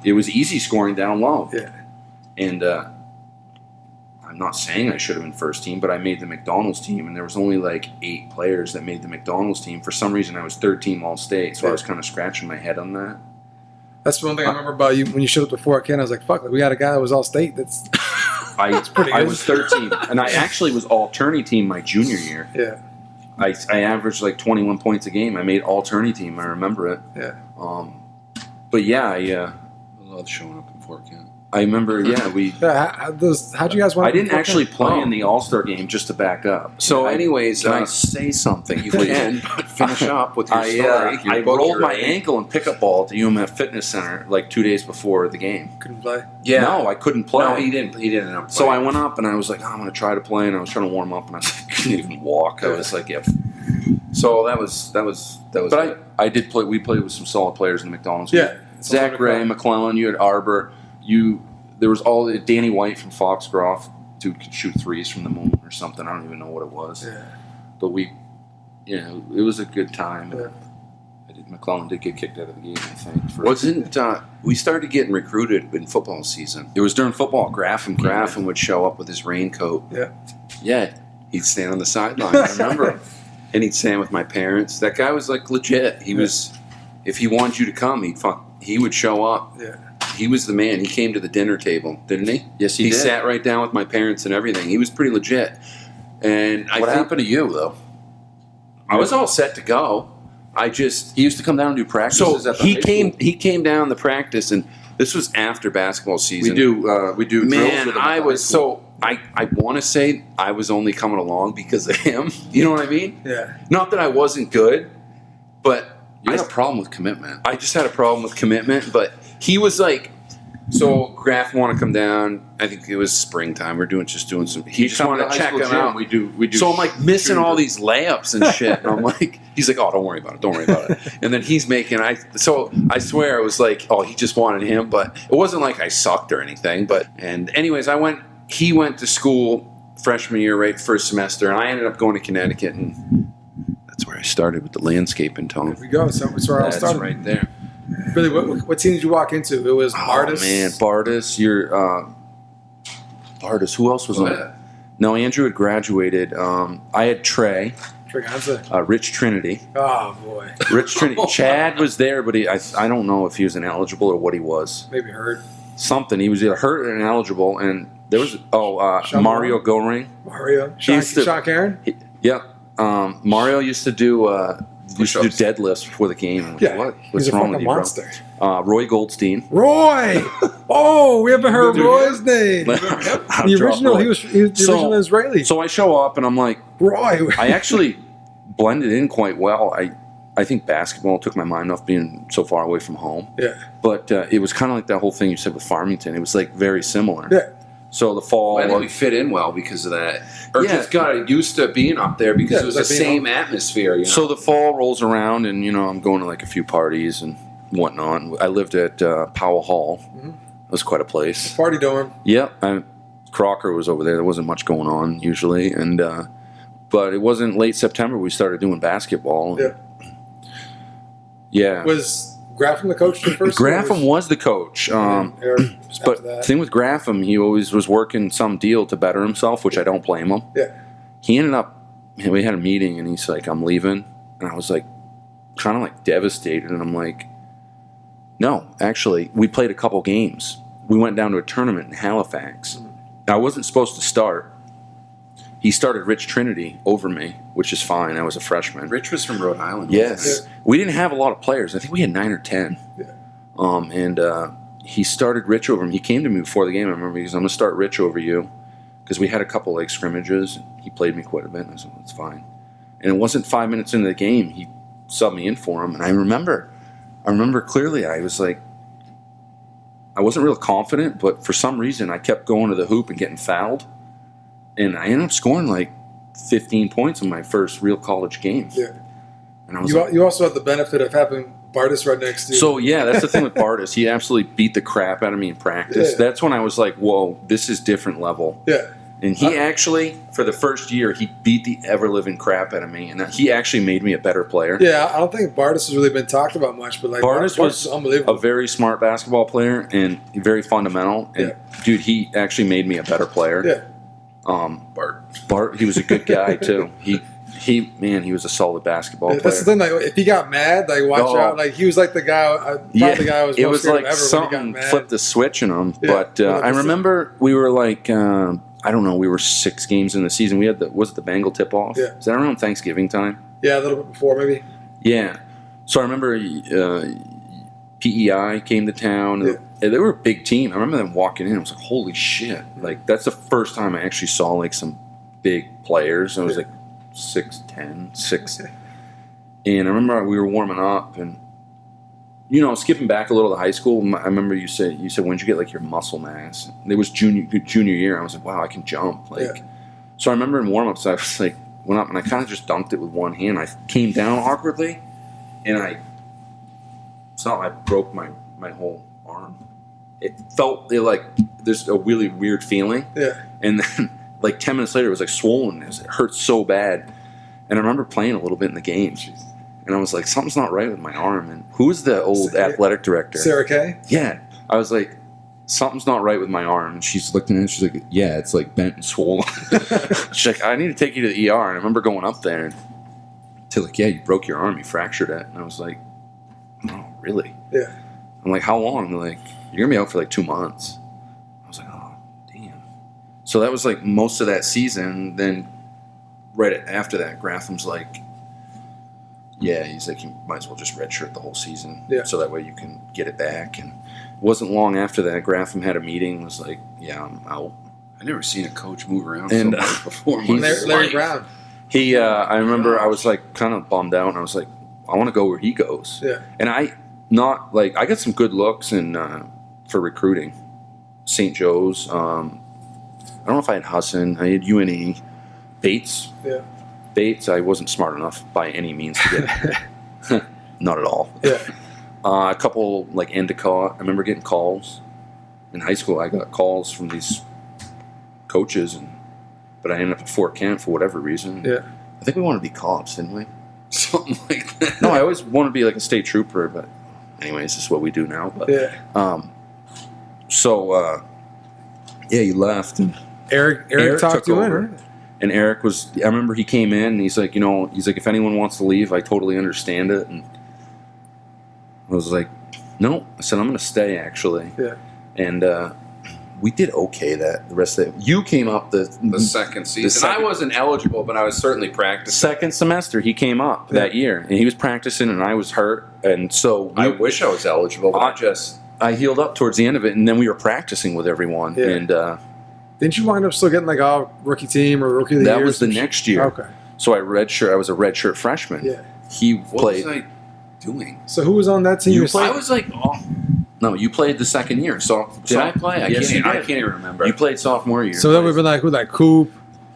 It was easy scoring down low. Yeah. And I'm not saying I should have been first team, but I made the McDonald's team, and there was only like 8 players that made the McDonald's team. For some reason, I was third team All State, so I was kind of scratching my head on that. That's one thing I remember about you when you showed up to Fort Ken. I was like, "Fuck! Like, we got a guy that was all state." That's pretty I good. was 13, and I actually was all tourney team my junior year. yeah, I averaged like 21 points a game. I made all tourney team. I remember it. yeah. But yeah, I love showing up in Fort Kent. I remember. Yeah, we. How'd you guys want? I didn't actually play in the All-Star game, just to back up. So, anyways, Can I say something? you can but finish up with your story. I Your book rolled you're my writing. ankle in pickup ball at the UMF Fitness Center like 2 days before the game. couldn't play. Yeah. No, I couldn't play. No, he didn't. He didn't. End up So I playing. went up and I was like, I'm going to try to play, and I was trying to warm up, and I was like, couldn't even walk. I was like, yeah. So that was. But I did play. We played with some solid players in the McDonald's. Yeah. Zach Ray, McClellan. You had Arbor. There was all Danny White from Foxcroft, who could shoot threes from the moon or something. I don't even know what it was. Yeah. But it was a good time. Yeah. McClellan did get kicked out of the game, I think. Wasn't we started getting recruited in football season? It was during football. Graffin would show up with his raincoat. Yeah. Yeah. He'd stand on the sideline. I remember him. And he'd stand with my parents. That guy was like legit. He was. If he wanted you to come, he would show up. Yeah. He was the man. He came to the dinner table, didn't he? Yes, he He did. sat right down with my parents and everything. He was pretty legit. And What happened to you, though? I was all set to go. He used to come down and do practices So at the he high came. school. He came down to practice, and this was after basketball season. We do drills Man, with him at I the was high school. so. I want to say I was only coming along because of him. You know what I mean? Yeah. Not that I wasn't good, but You had a problem with commitment. I just had a problem with commitment. But he was like, so Graf want to come down. I think it was springtime. We're doing some. He just wanted to check him out. We do. So I'm like missing all these layups and shit. And I'm like, He's like, oh, don't worry about it. Don't worry about it. And then he's making, so I swear it was like, oh, he just wanted him. But it wasn't like I sucked or anything. And anyways, he went to school freshman year, right, first semester. And I ended up going to Connecticut. And that's where I started with the landscaping, Tom. There we go. So that's where I That's started. right there. Billy, what team did you walk into? It was Bardis. Oh, man, Bardis. Bardis. Who else was on it? No, Andrew had graduated. I had Trey. Triganza. Rich Trinity. Oh, boy. Rich Trinity. Chad was there, but I don't know if he was ineligible or what he was. Maybe hurt. Something. He was either hurt or ineligible. And there was, Mario Goring. Mario. Sean Karen? Mario used to do deadlifts before the game. I'm like, Yeah. What's He's a wrong fucking with you, monster. bro? Roy Goldstein. Roy! Oh, we haven't heard Roy's name. The The original, he was the original Israeli. So I show up and I'm like, Roy. I actually blended in quite well. I think basketball took my mind off being so far away from home. Yeah. But it was kind of like that whole thing you said with Farmington. It was like very similar. Yeah. So the fall. I think we fit in well because of that. Or Yeah. just got used to being up there because Yeah, it was like the being same atmosphere. You know? So the fall rolls around, and I'm going to like a few parties and whatnot. I lived at Powell Hall. Mhm. It was quite a place. Party dorm. Yep, Crocker was over there. There wasn't much going on usually, and but it wasn't late September we started doing basketball. Yeah. Yeah. Was Graffam the coach the first Graffam was the coach. But the thing with Graffam, he always was working some deal to better himself, which I don't blame him. Yeah. He ended up, we had a meeting, and he's like, I'm leaving. And I was like, kind of like devastated. And I'm like, no, actually, we played a couple games. We went down to a tournament in Halifax. I wasn't supposed to start. He started Rich Trinity over me, which is fine. I was a freshman. Rich was from Rhode Island. Yes. We didn't have a lot of players. I think we had 9 or 10. Yeah. And he started Rich over him. He came to me before the game, I remember, because I'm going to start Rich over you. Because we had a couple like scrimmages. He played me quite a bit. And I said, well, that's fine. And it wasn't 5 minutes into the game, he subbed me in for him. And I remember clearly, I was like, I wasn't real confident, but for some reason I kept going to the hoop and getting fouled. And I ended up scoring like 15 points in my first real college game. Yeah. And I was You also had the benefit of having Bardis right next to you. So, yeah, that's the thing with Bardis. He absolutely beat the crap out of me in practice. Yeah. That's when I was like, whoa, this is different level. Yeah. And he actually, for the first year, he beat the ever-living crap out of me. And he actually made me a better player. Yeah, I don't think Bardis has really been talked about much, but like Bardis was unbelievable. a very smart basketball player and very fundamental. And, dude, he actually made me a better player. Yeah. Bart, he was a good guy, too. He was a solid basketball player. That's the thing. Like, if he got mad, like watch out. Like he was like the guy. The guy I was. It most was scared like of ever something when he got mad. flipped the switch in him. Yeah. But I remember we were like, I don't know, we were 6 games in the season. We had was it the Bengal tip off? Yeah. Is that around Thanksgiving time? Yeah, a little bit before maybe. Yeah. So I remember PEI came to town. Yeah. And they were a big team. I remember them walking in. I was like, holy shit! Like that's the first time I actually saw like some big players. I was like 6'10", 6. And I remember we were warming up and, skipping back a little to high school, I remember you said, when'd you get like your muscle mass? It was junior year. I was like, wow, I can jump. So I remember in warm-ups, I was like, went up and I kind of just dunked it with one hand. I came down awkwardly and it's not like I broke my whole arm. It felt like there's a really weird feeling. Yeah. And then like 10 minutes later, it was like swollen. It hurt so bad. And I remember playing a little bit in the game. And I was like, something's not right with my arm. And who's the old athletic director? Sarah Kay? Yeah. I was like, something's not right with my arm. And she's looking at it. She's like, yeah, it's like bent and swollen. She's like, I need to take you to the ER. And I remember going up there and to like, yeah, you broke your arm. You fractured it. And I was like, oh, really? Yeah. I'm like, how long? They're like, you're going to be out for like 2 months. I was like, oh, damn. So that was like most of that season. Then right after that, Grafham's like, yeah, he's like, you might as well just redshirt the whole season. Yeah. So that way you can get it back. And it wasn't long after that, Grafham had a meeting, was like, yeah, I'm out. I never seen a coach move around And, so much before. Larry Brown. I remember I was like kind of bummed out, and I was like, I want to go where he goes. Yeah. And I got some good looks for recruiting. St. Joe's. I don't know if I had Husson. I had UNE. Bates. Yeah. Bates, I wasn't smart enough by any means to get. Not at all. Yeah. A couple like Endicott. I remember getting calls in high school. I got calls from these coaches, but I ended up at Fort Kent for whatever reason. Yeah. I think we wanted to be cops, didn't we? Something like that. No, I always wanted to be like a state trooper, but anyways, this is what we do now. But Yeah. yeah, you left, and Eric talked took you over. in. Right? And Eric was. I remember he came in, and he's like, if anyone wants to leave, I totally understand it. And I was like, no. I said I'm going to stay actually. Yeah. And we did okay the rest of it. You came up the second season. second- I wasn't eligible, but I was certainly practicing. second semester. He came up that year, and he was practicing, and I was hurt, and so I wish I was eligible, but I healed up towards the end of it, and then we were practicing with everyone, Yeah. and Didn't you wind up still getting like a rookie team or rookie of the year? that was the or some next year. Okay. So I was a redshirt freshman. Yeah. He what played. was I doing? So who was on that team? You I was like, No, you played the second year. So did I play? Yes, you I did. can't even remember. You played sophomore year. So that would have been like who, like Coop?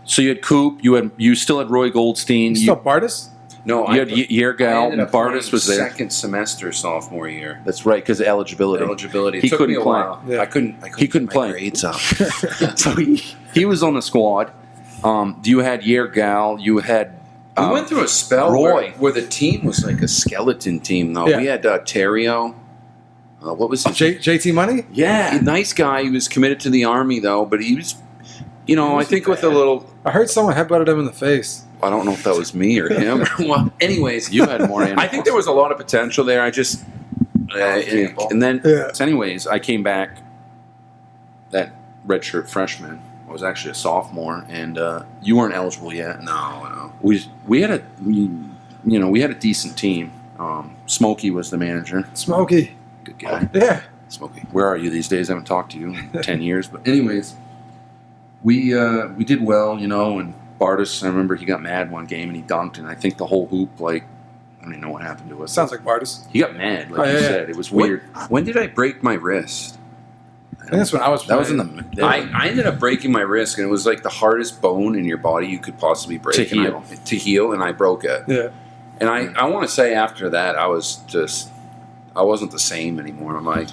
So you had Coop. You still had Roy Goldstein. You still Bardis? No, You had I Yergal. ended up Bardis was there. second semester sophomore year. That's right, because eligibility. Eligibility. It He took couldn't me a play. while. Yeah. I couldn't He couldn't get my play. grades up. So he was on the squad. You had Yergal. You had. We went through a spell Roy. where the team was like a skeleton team, though. Yeah. We had Terrio. What was his JT Money? Yeah. Nice guy. He was committed to the Army, though, but he was, I think with a little. I heard someone headbutted him in the face. I don't know if that was me or him. Well, anyways, You had more. I think there was a lot of potential there. I just. And then, Yeah. So anyways, I came back that redshirt freshman. I was actually a sophomore, and you weren't eligible yet. No. We had a decent team. Smokey was the manager. Smokey. Good guy. Yeah. Smokey. Where are you these days? I haven't talked to you in 10 years. But anyways, we did well, and Bardis, I remember he got mad one game and he dunked, and I think the whole hoop, I don't even know what happened to us. Sounds like Bardis. He got mad, like Oh, you yeah, said. It was weird. When did I break my wrist? I think that's when I was That was in playing. the I ended up breaking my wrist, and it was like the hardest bone in your body you could possibly break. To heal. And I broke it. Yeah. And I want to say after that, I wasn't the same anymore. I'm like,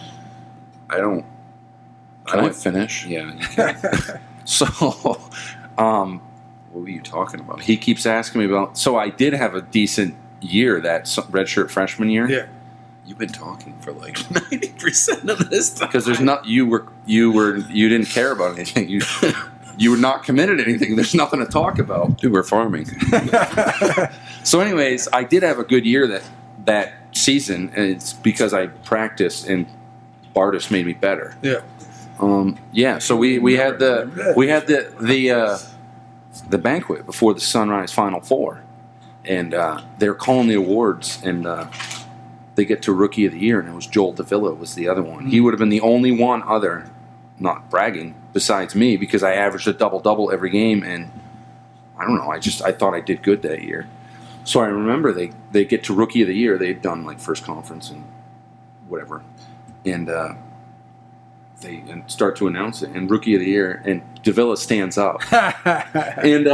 Can I finish? Yeah. You can. So, What were you talking about? he keeps asking me about. So I did have a decent year that redshirt freshman year. Yeah. You've been talking for like 90% of this time. Because there's not you didn't care about anything. You were not committed to anything. There's nothing to talk about. Dude, we're farming. So, anyways, I did have a good year that season, and it's because I practiced and Bardis made me better. Yeah. So we had the banquet before the Sunrise Final Four, and they're calling the awards, and they get to Rookie of the Year, and it was Joel Davila was the other one. He would have been the only one other, not bragging, besides me, because I averaged a double-double every game, and I don't know, I thought I did good that year. So I remember they get to Rookie of the Year. They'd done like first conference and whatever, and they start to announce it. And Rookie of the Year, and Davila stands up, and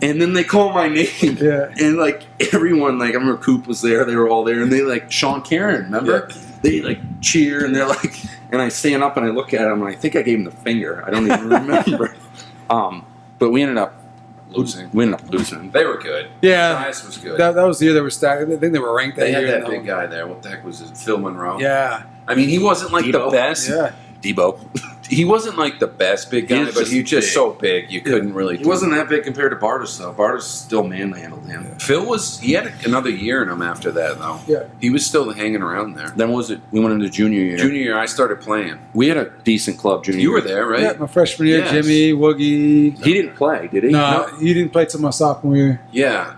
then they call my name. Yeah. And like everyone, like I remember Coop was there. They were all there, and they like Sean Caron. Remember? Yeah. They like cheer, and they're like, and I stand up and I look at him, and I think I gave him the finger. I don't even remember. But we ended up Losing. losing. They were good. Yeah. Bias was good. That was the year they were stacked. I think they were ranked that They had year. that big guy there. What the heck was it? Phil Monroe? Yeah. I mean, he wasn't like Debo. the best. Yeah. Debo. He wasn't like the best big guy, He's but just he was just big. so big you couldn't really. He wasn't that big compared to Bardis, though. Bardis still manhandled him. He had another year in him after that, though. Yeah. He was still hanging around there. Then what was it? We went into junior year. Junior year, I started playing. We had a decent club junior You year. were there, right? Yeah, my freshman year, Yes. Jimmy, Woogie. He didn't play, did he? No, he didn't play till my sophomore year. Yeah.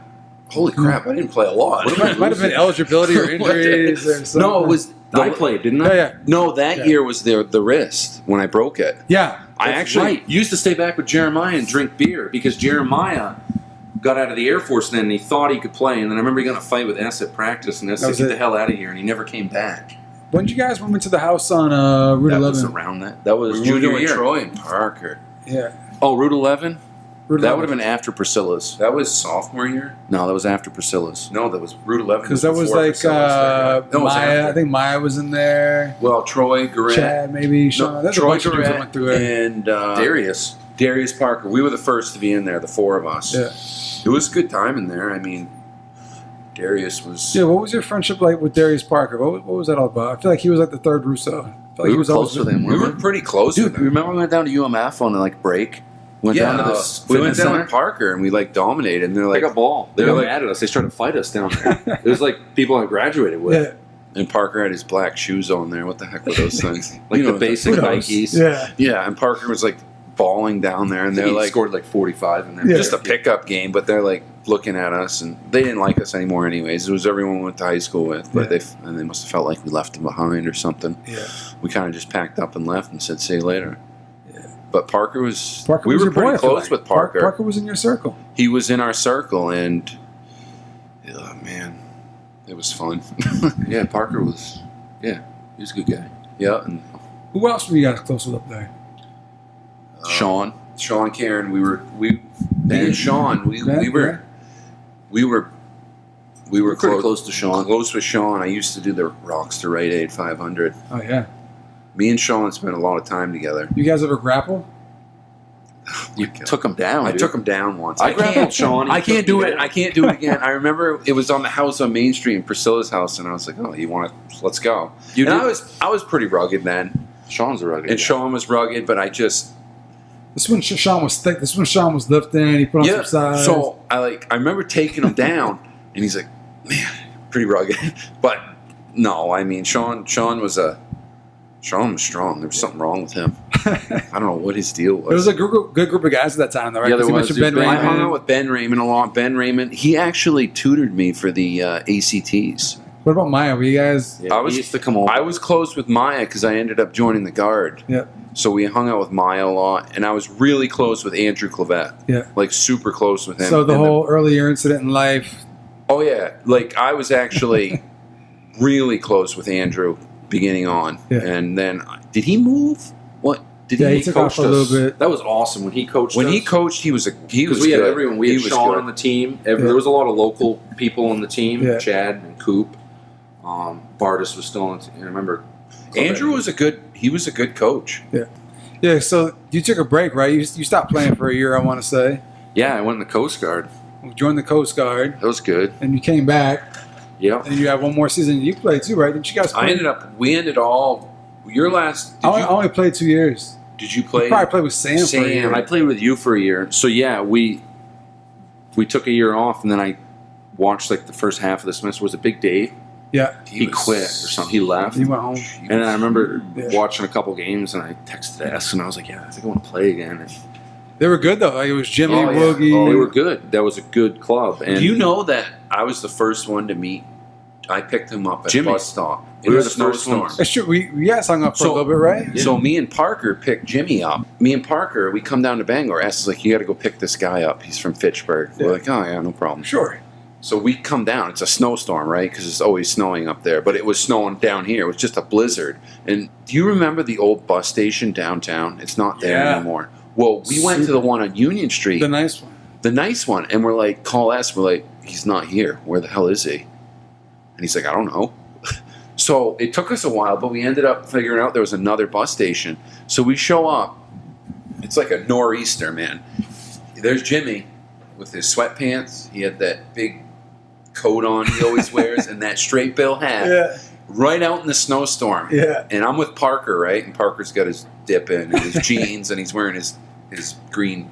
Holy crap! I didn't play a lot. Might have been eligibility or What the- injuries or something. No, it was. I played, didn't I? Yeah. No, that Yeah. year was the wrist when I broke it. Yeah. I That's actually right. Used to stay back with Jeremiah and drink beer because Jeremiah got out of the Air Force then and he thought he could play. And then I remember he got in a fight with S at practice and S That said, was get it. the hell out of here. And he never came back. When did you guys move into the house on Route That was 11? around that. That was We were junior doing year. Troy and Parker. Yeah. Oh, Route 11? Route That 11. would have been after Priscilla's. That was sophomore year? No, that was after Priscilla's. No, that was Route 11. Because that was before like Priscilla's there. No, it was Maya. after. I think Maya was in there. Well, Troy, Garrett, Chad, maybe Sean. There's a Troy bunch of dudes that went through it. and Darius Parker. We were the first to be in there, the four of us. Yeah. It was a good time in there. I mean, Darius was. Yeah, what was your friendship like with Darius Parker? What was that all about? I feel like he was like the third Russo. I feel like We he were was close always with him. We were pretty close Dude, with him. remember we went down to UMF on like break? Went Yeah, down to this we went fitness down center? with Parker and we like dominated. And they're Like like, a ball. They They're were like- mad at us. They started to fight us down there. It was like people I graduated with. Yeah. and Parker had his black shoes on there. What the heck were those things? Like You the know, basic Who knows? Nikes. Yeah. Yeah, and Parker was like bawling down there, and they're He like, scored like 45 in there. Yeah. just a pickup game, but they're like looking at us, and they didn't like us anymore, anyways. It was everyone we went to high school with, but they must have felt like we left them behind or something. Yeah. We kind of just packed up and left and said, "See you later." Yeah. But Parker was. Parker we was were your boy, pretty I feel close like. with Parker. Parker was in your circle. He was in our circle, and oh man, it was fun. Yeah, Parker was. Yeah, he was a good guy. Yeah, and Who else were you guys close with up there? Sean. Sean, Karen, me and Sean, we were Pretty close to Sean. Close with Sean. I used to do the Rockster Rite Aid 500. Oh yeah. Me and Sean spent a lot of time together. You guys ever grapple? You took him down. I dude. took him down once. I grappled Sean. I He can't took do me it. down. I can't do it again. I remember it was on the house on Main Street in Priscilla's house, and I was like, "Oh, you want to? Let's go." You and did? I was pretty rugged then, Sean's a rugged and guy. Sean was rugged, but I just This one Sean was thick. This one Sean was lifting. He put on some size. So I remember taking him down, and he's like, "Man, pretty rugged." But no, I mean Sean was strong. There was something wrong with him. I don't know what his deal was. There was a good group of guys at that time, though, right? Yeah, there 'Cause you was. mentioned Ben I Raymond. hung out with Ben Raymond a lot. Ben Raymond, he actually tutored me for the ACTs. What about Maya? Were you guys? Yeah, he used to come over. I was close with Maya because I ended up joining the Guard. Yeah. So we hung out with Maya a lot, and I was really close with Andrew Clavette. Yeah. Like super close with him. So the And whole earlier incident in life. oh yeah, like I was actually really close with Andrew beginning on, Yeah. and then did he move? What did Yeah, he? he took off for a little bit. That was awesome when he coached When us. he coached, he was Because we had good. everyone. We He had was Sean good. on the team. Yeah. There was a lot of local people on the team. Yeah. Chad and Coop. Bardis was still on the team. I remember. Andrew was a good coach. Yeah. So you took a break, right? You stopped playing for a year, I want to say. Yeah, I went in the Coast Guard. Joined the Coast Guard, That was good. and you came back, Yeah. and you had one more season. You played too, right? Didn't you guys play? We ended all your last. I only played 2 years. Did you I play? probably played with Sam, for a Sam, year. I played with you for a year. So yeah, we took a year off, and then I watched like the first half of the semester. Was it Big Dave? Yeah. He quit or something. He left. You went home. And I remember Yeah. watching a couple games, and I texted S, and I was like, "Yeah, I think I want to play again." And, They were good though. Like, it was Jimmy, oh, yeah. Woogie. Oh, they were good. That was a good club. And Do you know that I was the first one to meet? I picked him up at Jimmy. a bus stop. We were the snowstorm. first ones. That's true. We guys hung up for So- a little bit, right? Yeah. So me and Parker picked Jimmy up. Me and Parker, we come down to Bangor. S is like, "You got to go pick this guy up. He's from Fitchburg." Yeah. We're like, "Oh yeah, no problem." Sure. So we come down. It's a snowstorm, right? Because it's always snowing up there. But it was snowing down here. It was just a blizzard. And do you remember the old bus station downtown? It's not there Yeah. anymore. Well, we went to the one on Union Street, The nice one. the nice one, and we're like, call S. We're like, "He's not here. Where the hell is he?" And he's like, "I don't know." So it took us a while, but we ended up figuring out there was another bus station. So we show up. It's like a nor'easter, man. There's Jimmy with his sweatpants. He had that big coat on he always wears and that straight bill hat Yeah. right out in the snowstorm. Yeah. And I'm with Parker, right? And Parker's got his dip in and his jeans, and he's wearing his green.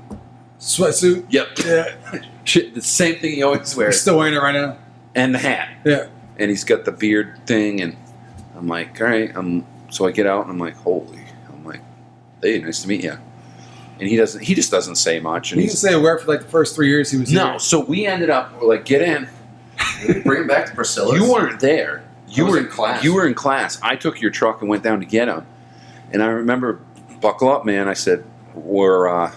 Sweatsuit. Yep. Yeah. Shit, the same thing he always You're wears. still wearing it right now. And the hat. Yeah. And he's got the beard thing, and I'm like, all right. So I get out, and I'm like, holy. I'm like, hey, nice to meet you. And he just doesn't say much. And He didn't say a word for like the first 3 years he was here. no. So we ended up, we're like, get in. bring him back to Priscilla's. You weren't there. You was were in class. You were in class. I took your truck and went down to get him. And I remember, buckle up, man. I said, We got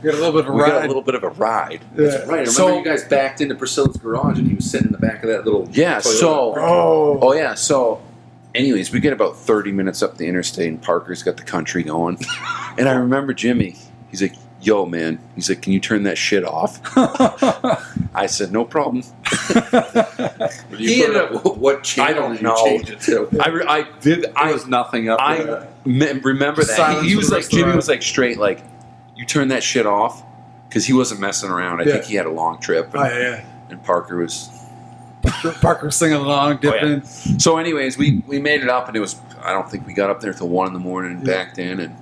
a little bit of a we got a ride. little bit of a ride. Yeah. Right. I remember So- you guys backed into Priscilla's garage, and he was sitting in the back of that little. Yeah. Toyota. So, Oh. yeah. So, anyways, we get about 30 minutes up the interstate, and Parker's got the country going. And I remember Jimmy. He's like, yo, man. He's like, can you turn that shit off? I said, no problem. He ended up, what channel I don't did know. you change it to? I was nothing up there. remember that. Silence He for was the like, rest of the Jimmy ride. was like straight, like, you turn that shit off? Because he wasn't messing around. I think he had a long trip. And, and Parker was... Parker was singing along, dipping. So anyways, we made it up, and it was, I don't think we got up there till 1 in the morning and backed in, and,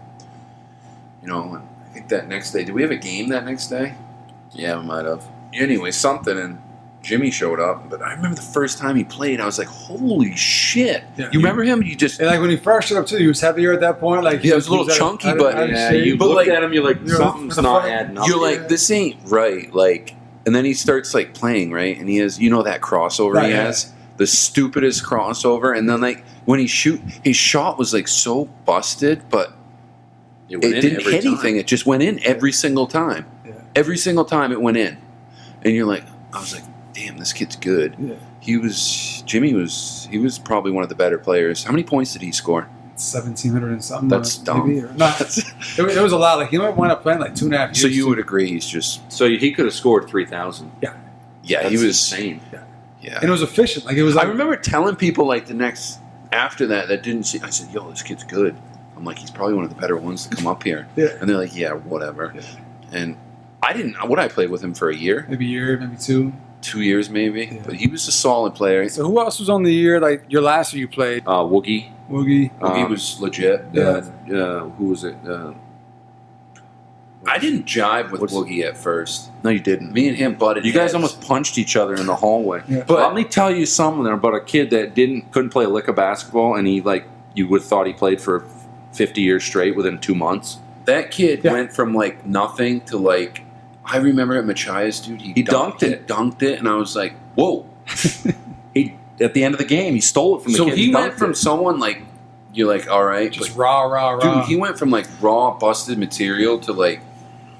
you know, and I think that next day, did we have a game that next day? Yeah, we might have. Anyway, something, and Jimmy showed up, but I remember the first time he played, I was like, holy shit. Yeah. You remember him? You just... And like when he first showed up too, he was heavier at that point. Like Yeah, it was a little chunky, but- Yeah, you But, looked like, at him, you're like, you know, something's the not front- adding up. You're like, this ain't right, like... And then he starts, like, playing, right? And he has, you know that crossover Right, he yeah. has? The stupidest crossover. And then, like, when he his shot was, like, so busted, but It went it in didn't every hit time. anything. It just went in every single time. Yeah. Every single time it went in. And you're like, I was like, damn, this kid's good. Yeah. He was probably one of the better players. How many points did he score? 1,700 and something. That's dumb. Maybe, or, no, it was a lot. Like he might wind up playing like 2.5 years. So you too. would agree he's just... So he could have scored 3,000. Yeah, That's he was... insane. Yeah. And it was efficient. Like it was. I Like, remember telling people like the next after that didn't see. I said, "Yo, this kid's good." I'm like, he's probably one of the better ones to come up here. Yeah. And they're like, "Yeah, whatever." Yeah. And I didn't. What I played with him for a year, maybe a year, maybe 2. 2 years, maybe. Yeah. But he was a solid player. So who else was on the year? Like your last year you played? Woogie. Woogie. He was legit. Who was it? I didn't jive with What's- Woogie at first. No, you didn't. Me and him butted. You guys heads. almost punched each other in the hallway. Yeah. But let me tell you something about a kid that couldn't play a lick of basketball, and he you would have thought he played for 50 years straight within 2 months. That kid Yeah. went from like nothing to like. I remember at Machias, dude. He dunked it. He dunked it, and I was like, "Whoa!" He at the end of the game, he stole it from the So kid. he went dunked from it. someone like you're like, all right, Just but, raw. dude, he went from like raw busted material to like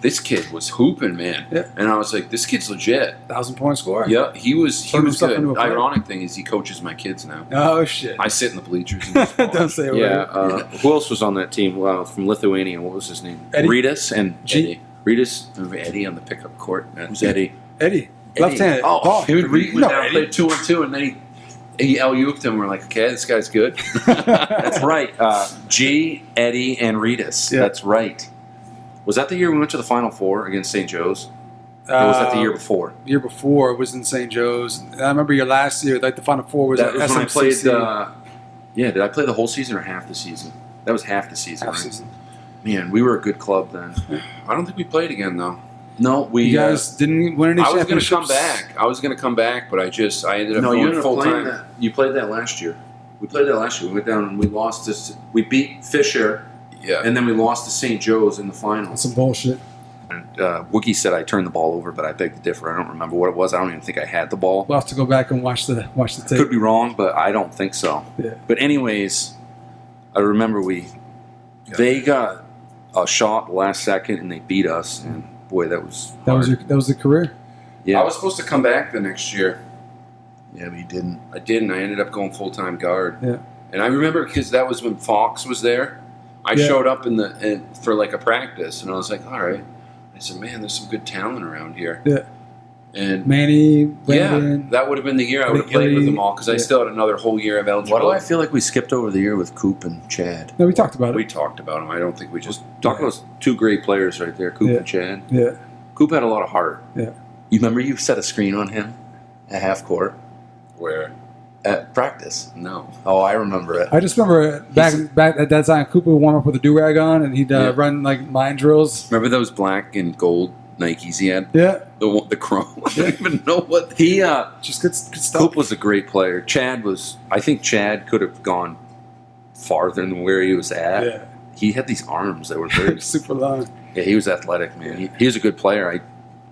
this kid was hooping, man. Yeah. And I was like, this kid's legit. 1,000-point scorer. Yeah, he was Turned himself good. into a player. Ironic thing is he coaches my kids now. Oh shit. I sit in the bleachers and just watch. Don't say a Yeah. word. Who else was on that team? From Lithuania. What was his name? Eddie. Ritas and Eddie. Ritas. Remember Eddie on the pickup court, man. Who's Eddie? Eddie. Left-handed. Oh, he would read No, down, Eddie. played 2-on-2, and then he alley-ooped him. We're like, okay, this guy's good. That's right. G, Eddie, and Ritas. Yeah. That's right. Was that the year we went to the Final Four against St. Joe's? Or was that the year before? Year before it was in St. Joe's. And I remember your last year, like the Final Four was That at was when I played. SMCC. Yeah, did I play the whole season or half the season? That was half the season. Half right? season. Man, we were a good club then. I don't think we played again, though. No, we. You guys didn't win any I was going to championships. come back. But I ended up no, you going ended up full playing time. that. You played that last year. We played that last year. We went down and we lost this. We beat Fisher, Yeah. and then we lost to St. Joe's in the That's finals. some bullshit. And Wookie said I turned the ball over, but I beg to differ. I don't remember what it was. I don't even think I had the ball. We'll have to go back and watch the tape. Could be wrong, but I don't think so. Yeah. But anyways, I remember they got a shot last second and they beat us, and boy, that was hard. That was the career. Yeah. I was supposed to come back the next year. Yeah, but you didn't. I didn't. I ended up going full-time guard. Yeah. And I remember because that was when Fox was there. I Yeah. showed up for like a practice, and I was like, all right. I said, man, there's some good talent around here. Yeah. And Manny, Brandon. yeah, that would have been the year I would have played with them all because I Yeah. still had another whole year of Why do eligibility. I feel like we skipped over the year with Coop and Chad? No, we talked about We it. talked about them. I don't think we just Talk about two great players right there, Coop Yeah. and Chad. Yeah. Coop had a lot of heart. Yeah. You remember you set a screen on him at half court where at practice? no. Oh, I remember it. I just remember back at that time, Cooper would warm up with a do-rag on, and he'd Yeah. run like mind drills. Remember those black and gold Nikes he had? Yeah. The chrome. I don't even know what. He Just good stuff. Coop was a great player. Chad was. I think Chad could have gone farther than where he was at. Yeah. He had these arms that were very. Super long. Yeah, he was athletic, man. He was a good player.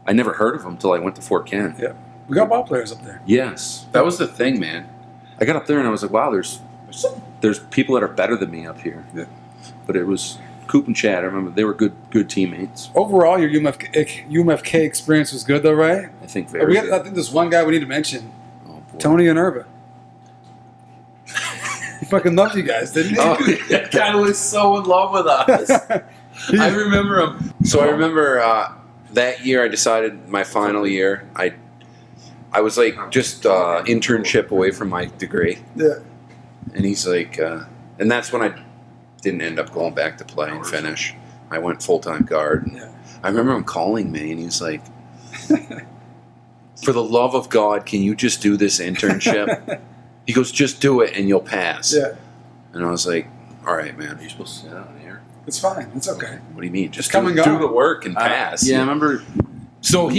I never heard of him until I went to Fort Kent. Yeah. We got ball players up there. Yes, That was the thing, man. I got up there and I was like, wow, there's people that are better than me up here. Yeah. But it was Coop and Chad. I remember they were good teammates. Overall, your UMFK experience was good, though, right? I think very. I think there's one guy we need to mention, Oh, boy. Tony and Irva. fucking loved you guys, didn't he? Oh, that guy was so in love with us. I remember him. So I remember that year I decided my final year, I was like just internship away from my degree. Yeah. And he's like, and that's when I didn't end up going back to play and finish. I went full-time guard. And I remember him calling me and he's like, for the love of God, can you just do this internship? He goes, just do it and you'll pass. Yeah. And I was like, all right, man, you're supposed to sit down here. It's fine. It's okay. What do you mean? Just come and do go. the work and pass. Yeah, I remember. So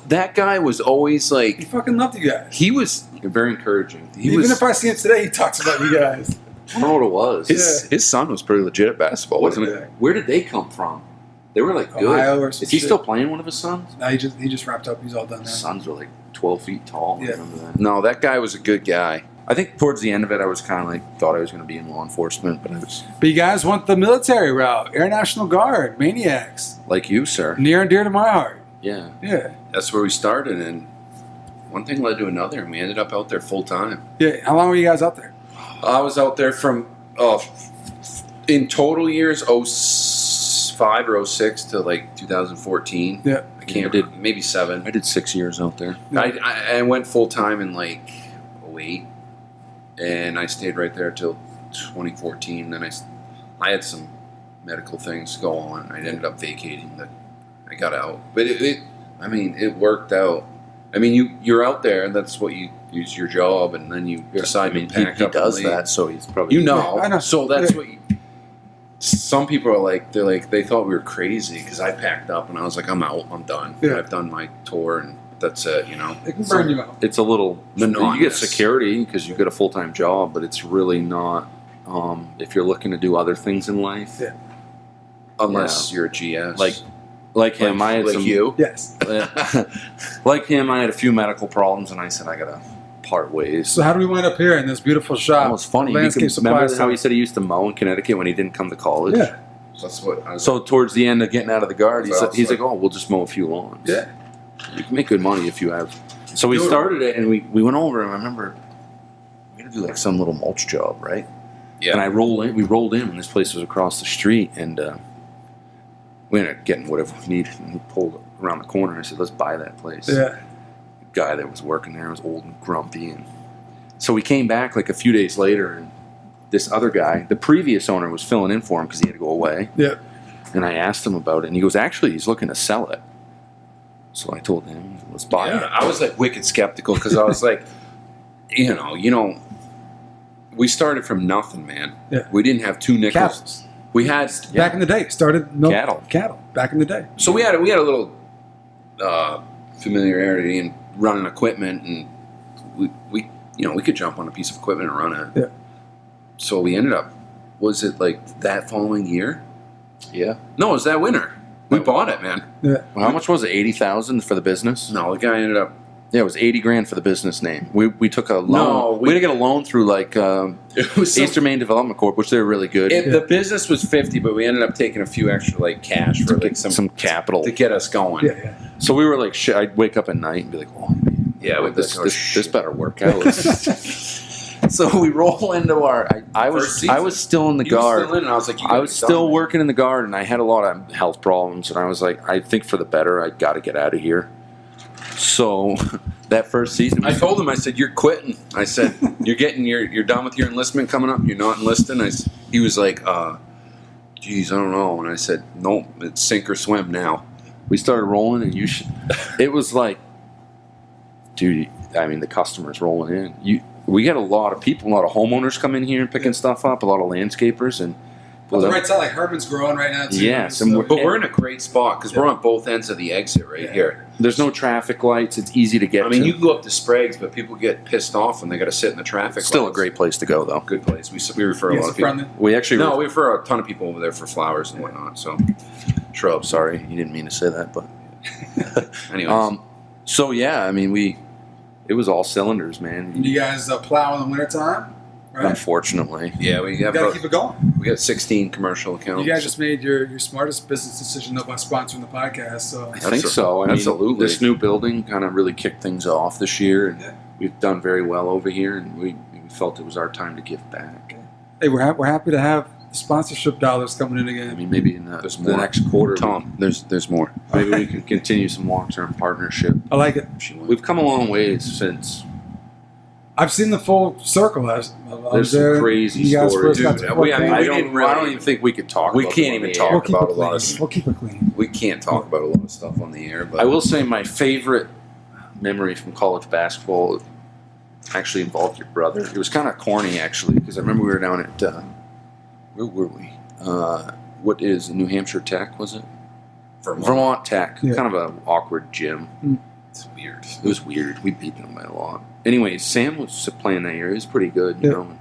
that guy was always He like, fucking loved you guys. he was Very encouraging. Even if I see him today, he talks about you guys. I don't know what it was. his son was pretty legit at basketball, wasn't Yeah. it? Where did they come from? They were like good. Ohio or some Is he shit. still playing one of his sons? No, he just wrapped up. He's all done His now. sons were like 12 feet tall. Yeah. I remember that. No, that guy was a good guy. I think towards the end of it, I was kind of like, thought I was going to be in law enforcement, but I was But you guys went the military route, Air National Guard, maniacs, like you, sir. near and dear to my heart. Yeah. Yeah. That's where we started, and one thing led to another, and we ended up out there full time. Yeah. How long were you guys out there? I was out there from in total years 05 or 06 to like 2014. Yeah. I can't Yeah, maybe 7. I did 6 years out there. I went full time in like 08, and I stayed right there till 2014. Then I had some medical things go on. I ended up vacating. I got out, but it worked out. I mean, you're out there, and that's what you use your job, and then you decide to pack he up. does and leave. that, so he's probably You know, Yeah, I know. so that's Yeah. what. Some people are like, they thought we were crazy because I packed up and I was like, I'm out, I'm done. Yeah. I've done my tour and that's it, you know. It can burn you out. It's a little you get Monotonous. security because you get a full time job, but it's really not. If you're looking to do other things in life, Yeah. Unless you're a GS, like him, I had like some. you. Yes. Like him, I had a few medical problems, and I said I gotta part ways. So how do we wind up here in this beautiful shop? Well, it's funny. Landscape supply Remember how center. he said he used to mow in Connecticut when he didn't come to college? Yeah. That's what. I was So towards the end of getting out of the guard, Well, he's it's like, "Oh, we'll just mow a few lawns. Yeah. You can make good money if you have." So we started it, and we went over, and I remember we had to do like some little mulch job, right? yeah. And we rolled in, and this place was across the street, and we ended up getting whatever we needed, and we pulled around the corner, and I said, "Let's buy that place." Yeah. The guy that was working there was old and grumpy, and so we came back like a few days later, and this other guy, the previous owner, was filling in for him because he had to go away. Yeah. And I asked him about it, and he goes, "Actually, he's looking to sell it." So I told him, "Let's buy Yeah, it." I was like wicked skeptical because I was like, you know, we started from nothing, man. Yeah. We didn't have 2 nickels. Cattle. We had Back in the day, started milk Cattle. back in the day. so we had a little familiarity in running equipment, and we could jump on a piece of equipment and run it. Yeah. So we ended up. Was it like that following year? Yeah. No, it was that winter. We bought it, man. Yeah. Well, how much was it? 80,000 for the business? No, the guy ended up. Yeah, it was 80 grand for the business name. We took a loan. No, we had to get a loan through like It was Eastern Maine Development Corp, which they're really good. The business was 50, but we ended up taking a few extra like cash for like some capital. to get us going. Yeah. Yeah. So we were like, shit. I'd wake up at night and be like, "Oh, man, Yeah, with this better work out." So we roll into our. I First was still in the You were guard. still in, and I was like, I was still working in the guard, and I had a lot of health problems, and I was like, I think for the better, I got to get out of here. So that first season, I told him, I said, "You're quitting." I said, "You're done with your enlistment coming up. You're not enlisting." He was like, "Geez, I don't know." And I said, "Nope, it's sink or swim now." we started rolling, and it was like, dude, I mean, the customers rolling in. We had a lot of people, a lot of homeowners come in here and picking stuff up, a lot of landscapers, and Well, the right side, like Herman's growing right now too. Yes, So- and But we're in a great spot because we're on both ends of the exit right here. there's no traffic lights. It's easy to get. I mean, to. you can go up to Sprague's, but people get pissed off when they got to sit in the traffic. Still a lights. great place to go, though. good place. We refer a Yes, lot of people. friendly. We actually No, we refer a ton of people over there for flowers and whatnot. So, shrubs. Sorry, you didn't mean to say that, but Anyways, so yeah, I mean, it was all cylinders, man. You guys plow in the wintertime, right? Unfortunately, yeah, we You have gotta keep it going. we got 16 commercial accounts. You guys just made your smartest business decision though by sponsoring the podcast. So I think so. I mean, Absolutely. this new building kind of really kicked things off this year, and Yeah. we've done very well over here, and we felt it was our time to give back. Hey, we're happy to have sponsorship dollars coming in I again. mean, maybe in There's the more. next quarter, Tom, there's more. maybe we can continue some long-term partnership. I like it. We've come a long ways since. I've seen the full circle. I was There's there. some crazy You guys stories. first got Dude, to we- I mean, I we don't, didn't really- I don't even think we could talk. We about can't them on even the talk air. We'll keep it about a clean. lot of We'll keep it clean. We can't talk about a lot of stuff on the air, but I will say my favorite memory from college basketball actually involved your brother. It was kind of corny, actually, because I remember we were down at where were we? What is New Hampshire Tech? Was it Vermont Tech? Yeah. Kind of an awkward gym. it's weird. It was weird. We beat them by a lot. Anyways, Sam was playing that year. He was pretty good, you Yeah. know.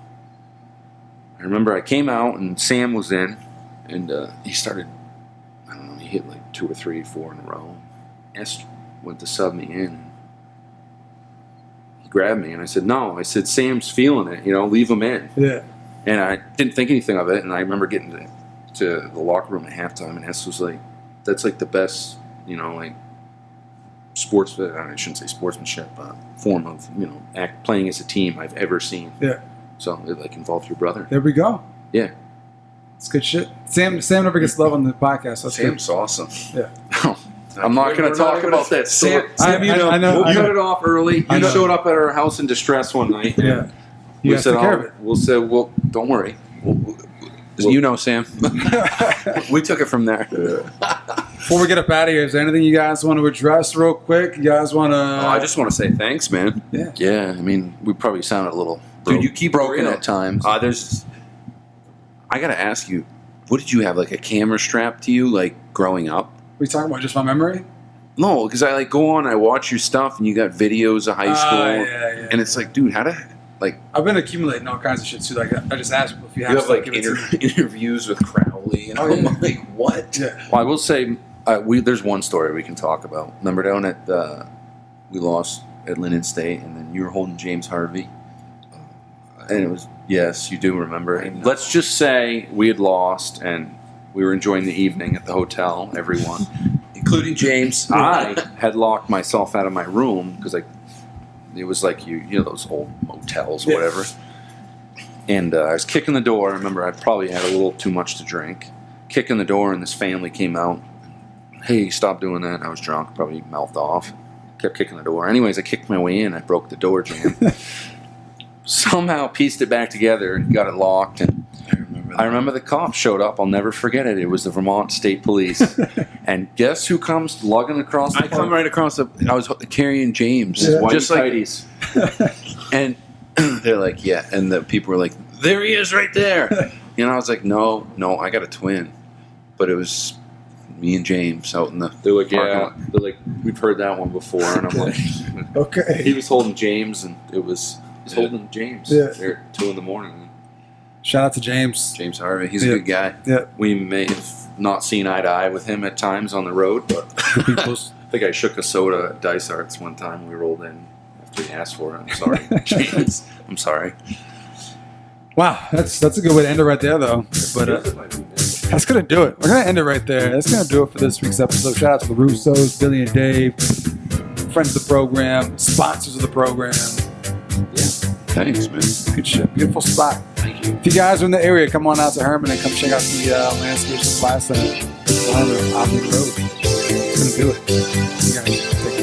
I remember I came out and Sam was in, and he started. I don't know. He hit like 2 or 3, 4 in a row. S went to sub me in. He grabbed me and I said, "No." I said, "Sam's feeling it. You know, leave him in." Yeah. And I didn't think anything of it. And I remember getting to the locker room at halftime, and S was like, "That's like the best, you know, like sports. I shouldn't say sportsmanship, form of playing as a team I've ever seen." Yeah. So it like involved your brother. There we go. Yeah. It's good shit. Sam never gets love on the podcast. So that's good. Sam's awesome. I'm not going to talk about that. Sam, Sam, you know, I know. we'll cut it off early. I You know. showed up at our house in distress one night. Yeah. You We guys said, take care of it. we'll say, well, don't worry. you know Sam. We took it from there. Before we get up out of here, is there anything you guys want to address real quick? You guys want to? I just want to say thanks, man. Yeah. Yeah, I mean, we probably sounded a little Dude, you keep broken real. at times. I gotta ask you, what did you have, like a camera strapped to you, like growing up? We talking about just my memory? No, because I like go on, I watch your stuff, and you got videos of high school, Yeah. and it's like, dude, how to like I've been accumulating all kinds of shit too. Like I just asked people if you you have, have stuff, like give it to me. interviews with Crowley, and Oh, I'm yeah. like, what? Yeah. Well, I will say, there's one story we can talk about. Remember down at we lost at Lynn State, and then you were holding James Harvey, and it was yes, you do remember. I know. Let's just say we had lost, and we were enjoying the evening at the hotel. Everyone, Including James. I had locked myself out of my room because it was like you know those old motels or Yeah. whatever. And I was kicking the door. I remember I probably had a little too much to drink. Kicking the door, and this family came out. Hey, stop doing that. I was drunk, probably mouthed off. Kept kicking the door. Anyways, I kicked my way in. I broke the door jam. Somehow pieced it back together and got it locked. And I remember the cops showed up. I'll never forget it. It was the Vermont State Police. And guess who comes lugging across the I come right across the. I was carrying James, Yeah. just like, tighties. and they're like, yeah, and the people were like, there he is, right there. You know, I was like, no, I got a twin, but it was me and James out in the. They're like, parking yeah. lot. They're like, we've heard that one before. And I'm like, he Okay. was holding James, and he's holding James. Yeah. There at 2 a.m. Shout out to James. James Harvey, he's Yeah. a good guy. Yeah. We may have not seen eye to eye with him at times on the road, but I think I shook a soda at Dice Arts one time. We rolled in after he asked for it. I'm sorry, James. I'm sorry. Wow, that's a good way to end it right there, though. But that's gonna do it. We're gonna end it right there. That's gonna do it for this week's episode. Shout out to the Russos, Billy and Dave, friends of the program, sponsors of the program. Thanks, man. Good shit. Beautiful spot. Thank you. If you guys are in the area, come on out to Herman and come check out the Landscape Supply Center on Omni Road. It's gonna do it. You guys take